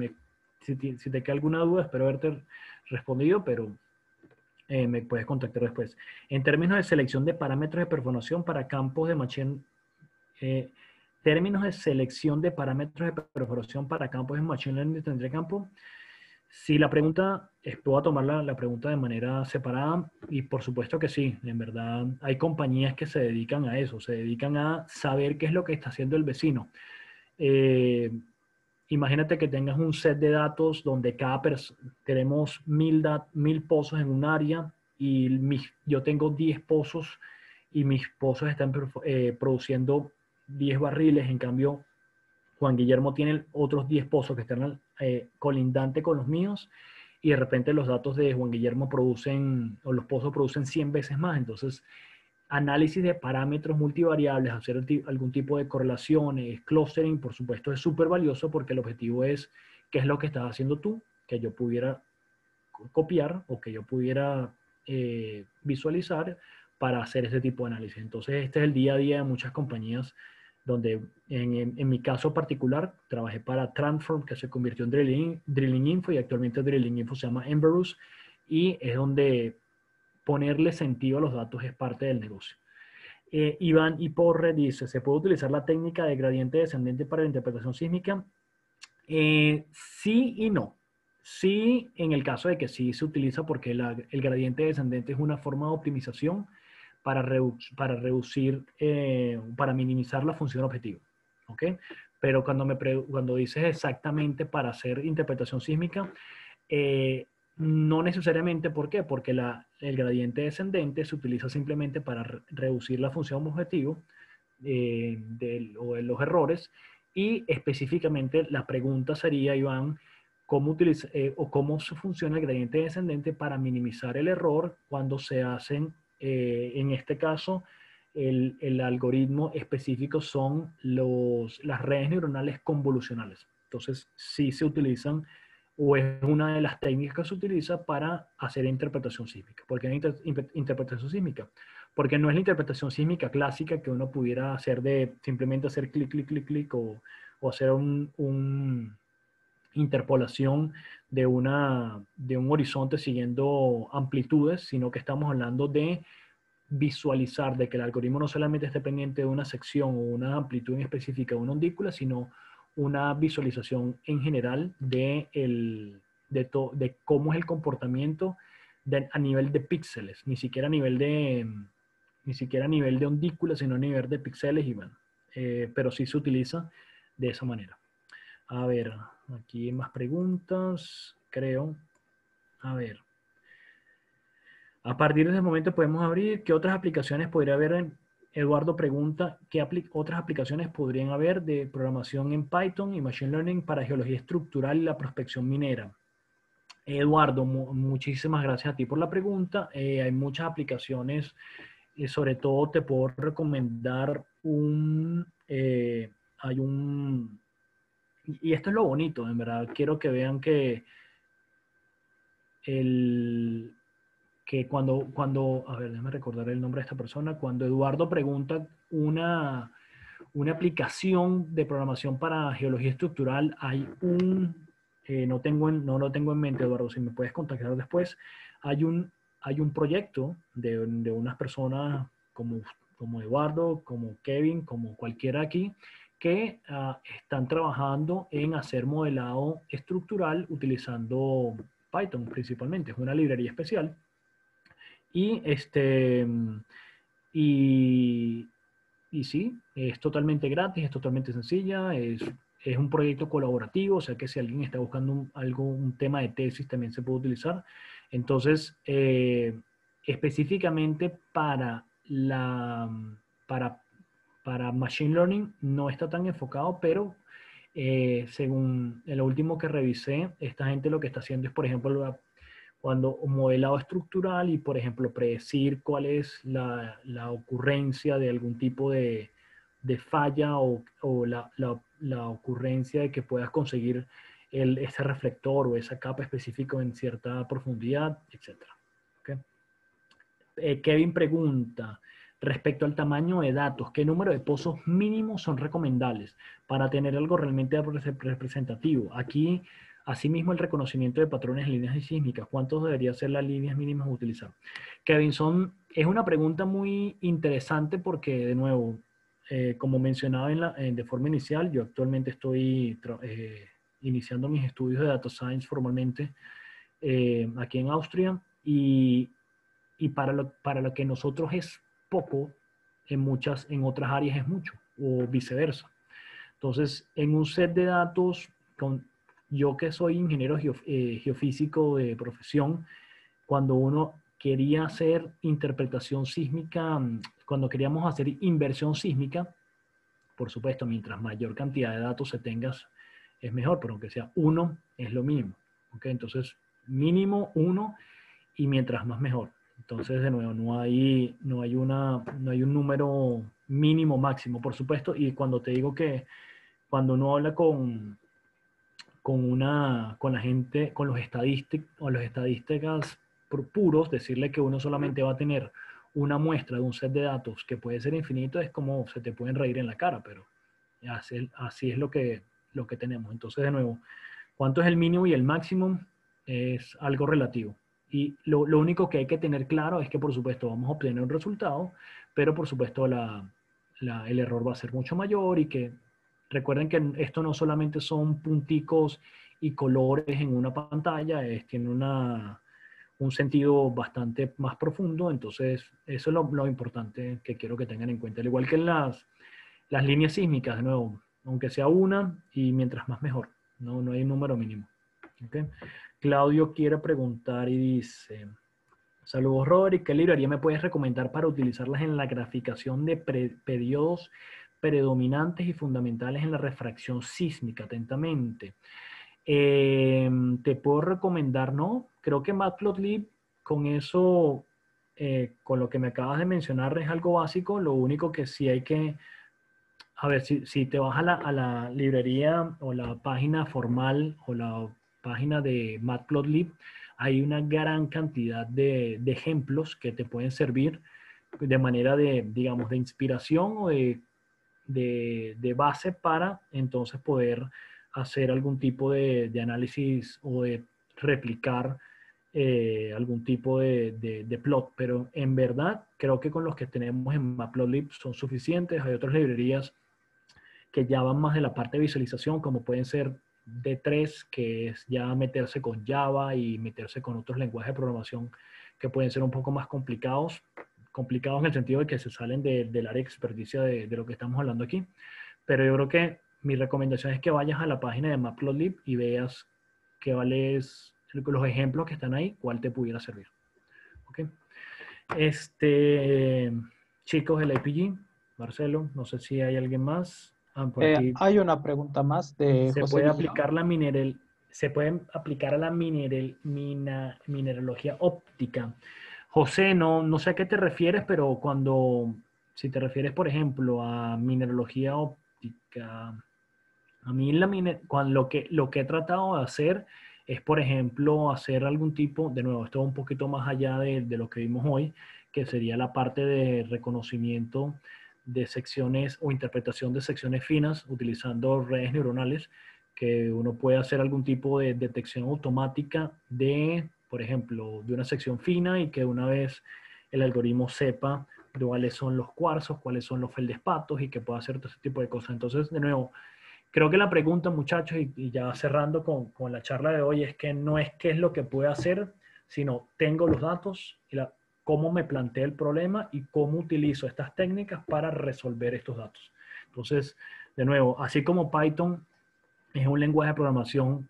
te queda alguna duda, espero haberte respondido, pero me puedes contactar después. En términos de selección de parámetros de perforación para campos de Machine, eh, términos de selección de parámetros de perforación para campos de Machine Learning tendré campo. Si la pregunta, puedo tomar la pregunta de manera separada y por supuesto que sí, en verdad hay compañías que se dedican a eso, se dedican a saber qué es lo que está haciendo el vecino. Eh, Imagínate que tengas un set de datos donde tenemos 1000 pozos en un área y yo tengo 10 pozos y mis pozos están produciendo 10 barriles, en cambio Juan Guillermo tiene otros 10 pozos que están colindantes con los míos y de repente los datos de Juan Guillermo producen, o los pozos producen 100 veces más. Entonces, análisis de parámetros multivariables, hacer algún tipo de correlaciones, clustering, por supuesto, es súper valioso porque el objetivo es qué es lo que estás haciendo tú, que yo pudiera copiar o que yo pudiera visualizar para hacer ese tipo de análisis. Entonces, este es el día a día de muchas compañías donde en mi caso particular trabajé para Transform, que se convirtió en Drilling Info y actualmente Drilling Info se llama Emberus y es donde ponerle sentido a los datos es parte del negocio. Iván Iporre dice, ¿se puede utilizar la técnica de gradiente descendente para la interpretación sísmica? Sí y no. Sí, en el caso de que sí se utiliza porque el gradiente descendente es una forma de optimización para reducir, para minimizar la función objetivo. ¿Ok? Pero cuando dices exactamente para hacer interpretación sísmica, no necesariamente, ¿por qué? Porque el gradiente descendente se utiliza simplemente para reducir la función objetivo o de los errores y específicamente la pregunta sería, Iván, cómo funciona el gradiente descendente para minimizar el error cuando se hacen, en este caso, el algoritmo específico son las redes neuronales convolucionales. Entonces, sí se utilizan o es una de las técnicas que se utiliza para hacer interpretación sísmica. ¿Por qué interpretación sísmica? Porque no es la interpretación sísmica clásica que uno pudiera hacer de simplemente hacer clic, clic, clic, clic o hacer un interpolación de un horizonte siguiendo amplitudes, sino que estamos hablando de visualizar de que el algoritmo no solamente esté pendiente de una sección o una amplitud en específica de una ondícula, sino una visualización en general de cómo es el comportamiento a nivel de píxeles, ni siquiera a nivel de ondícula, sino a nivel de píxeles y bueno, pero sí se utiliza de esa manera. A ver, aquí hay más preguntas, creo. A ver. A partir de ese momento podemos abrir qué otras aplicaciones podría haber. Eduardo pregunta qué otras aplicaciones podrían haber de programación en Python y Machine Learning para geología estructural y la prospección minera. Eduardo, muchísimas gracias a ti por la pregunta. Hay muchas aplicaciones, sobre todo te puedo recomendar y esto es lo bonito, en verdad, quiero que vean que a ver, déjame recordar el nombre de esta persona, cuando Eduardo pregunta una aplicación de programación para geología estructural, no lo tengo en mente, Eduardo, si me puedes contactar después, hay un proyecto de unas personas como Eduardo, como Kevin, como cualquiera aquí, que están trabajando en hacer modelado estructural utilizando Python principalmente. Es una librería especial y Y, y sí, es totalmente gratis, es totalmente sencilla, es un proyecto colaborativo, o sea que si alguien está buscando un tema de tesis también se puede utilizar. Entonces, específicamente para, para Machine Learning no está tan enfocado, pero según lo último que revisé, esta gente lo que está haciendo es, por ejemplo, cuando un modelado estructural y, por ejemplo, predecir cuál es la ocurrencia de algún tipo de falla o la ocurrencia de que puedas conseguir ese reflector o esa capa específica en cierta profundidad, etc. ¿Okay? Kevin pregunta, respecto al tamaño de datos, ¿qué número de pozos mínimos son recomendables para tener algo realmente representativo? Aquí, asimismo, el reconocimiento de patrones en líneas sísmicas, ¿cuántos deberían ser las líneas mínimas a utilizar? Kevin, es una pregunta muy interesante porque, de nuevo, como mencionaba de forma inicial, yo actualmente estoy iniciando mis estudios de Data Science formalmente aquí en Austria y para lo que nosotros es poco, en otras áreas es mucho, o viceversa. Entonces, en un set de datos, yo que soy ingeniero geofísico de profesión, cuando uno quería hacer interpretación sísmica, cuando queríamos hacer inversión sísmica, por supuesto, mientras mayor cantidad de datos se tengas, es mejor, pero aunque sea uno, es lo mínimo. ¿Okay? Entonces, mínimo uno y mientras más mejor. Entonces, de nuevo, no hay un número mínimo máximo, por supuesto, y cuando te digo que cuando uno habla con la gente, con los estadísticas puros, decirle que uno solamente va a tener una muestra de un set de datos que puede ser infinito, es como se te pueden reír en la cara, pero así es lo que tenemos. Entonces, de nuevo, ¿cuánto es el mínimo y el máximo? Es algo relativo. Y lo único que hay que tener claro es que, por supuesto, vamos a obtener un resultado, pero, por supuesto, el error va a ser mucho mayor y que recuerden que esto no solamente son punticos y colores en una pantalla, tiene un sentido bastante más profundo, entonces eso es lo importante que quiero que tengan en cuenta. Al igual que en las líneas sísmicas, de nuevo, aunque sea una y mientras más mejor, no hay un número mínimo. ¿Okay? Claudio quiere preguntar y dice, saludos Roderick, ¿qué librería me puedes recomendar para utilizarlas en la graficación de periodos predominantes y fundamentales en la refracción sísmica? Atentamente. Te puedo recomendar, ¿no? Creo que Matplotlib con eso, con lo que me acabas de mencionar es algo básico, lo único que sí hay que, a ver, si te vas a la librería o la página formal o la página de Matplotlib, hay una gran cantidad de ejemplos que te pueden servir de manera digamos, de inspiración o de base para entonces poder hacer algún tipo de análisis o de replicar algún tipo de plot, pero en verdad creo que con los que tenemos en Matplotlib son suficientes. Hay otras librerías que ya van más de la parte de visualización, como pueden ser D3, que es ya meterse con Java y meterse con otros lenguajes de programación que pueden ser un poco más complicados en el sentido de que se salen del área de experticia de lo que estamos hablando aquí. Pero yo creo que mi recomendación es que vayas a la página de Matplotlib y veas los ejemplos que están ahí, cuál te pudiera servir. ¿Okay? Chicos del IPG, Marcelo, no sé si hay alguien más. Por aquí Hay una pregunta más de se José puede Villón. aplicar se puede aplicar a la mineralogía óptica. José, no sé a qué te refieres, pero si te refieres, por ejemplo, a mineralogía óptica, a mí lo que he tratado de hacer es, por ejemplo, hacer algún tipo, de nuevo, esto va un poquito más allá de lo que vimos hoy, que sería la parte de reconocimiento de secciones o interpretación de secciones finas utilizando redes neuronales, que uno puede hacer algún tipo de detección automática por ejemplo, de una sección fina y que una vez el algoritmo sepa cuáles son los cuarzos, cuáles son los feldespatos y que pueda hacer todo ese tipo de cosas. Entonces, de nuevo, creo que la pregunta, muchachos, y ya cerrando con la charla de hoy, es que no es qué es lo que puedo hacer, sino tengo los datos cómo me planteé el problema y cómo utilizo estas técnicas para resolver estos datos. Entonces, de nuevo, así como Python es un lenguaje de programación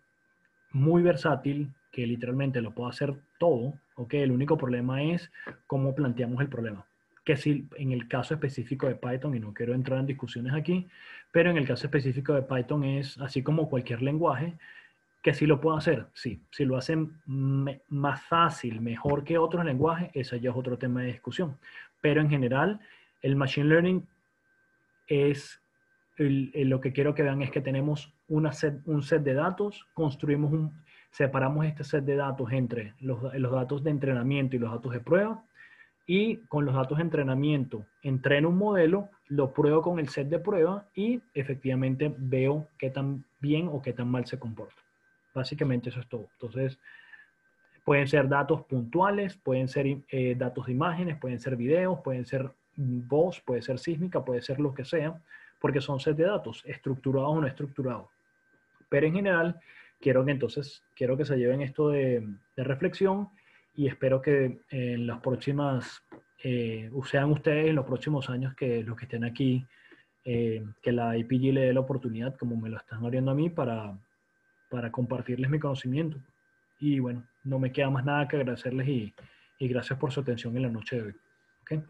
muy versátil, que literalmente lo puedo hacer todo, ¿ok? El único problema es cómo planteamos el problema. Que si en el caso específico de Python, y no quiero entrar en discusiones aquí, pero en el caso específico de Python es, así como cualquier lenguaje, que sí lo puedo hacer, sí. Si lo hacen más fácil, mejor que otros lenguajes, ese ya es otro tema de discusión. Pero en general, el Machine Learning es lo que quiero que vean es que tenemos un set de datos, separamos este set de datos entre los datos de entrenamiento y los datos de prueba, y con los datos de entrenamiento entreno un modelo, lo pruebo con el set de prueba y efectivamente veo qué tan bien o qué tan mal se comporta. Básicamente eso es todo. Entonces, pueden ser datos puntuales, pueden ser datos de imágenes, pueden ser videos, pueden ser voz, puede ser sísmica, puede ser lo que sea, porque son set de datos, estructurados o no estructurados. Pero en general, quiero que se lleven esto de reflexión y espero que en las próximas, sean ustedes en los próximos años que los que estén aquí, que la IPG le dé la oportunidad, como me lo están abriendo a mí, para compartirles mi conocimiento. Y bueno, no me queda más nada que agradecerles y gracias por su atención en la noche de hoy. ¿Okay?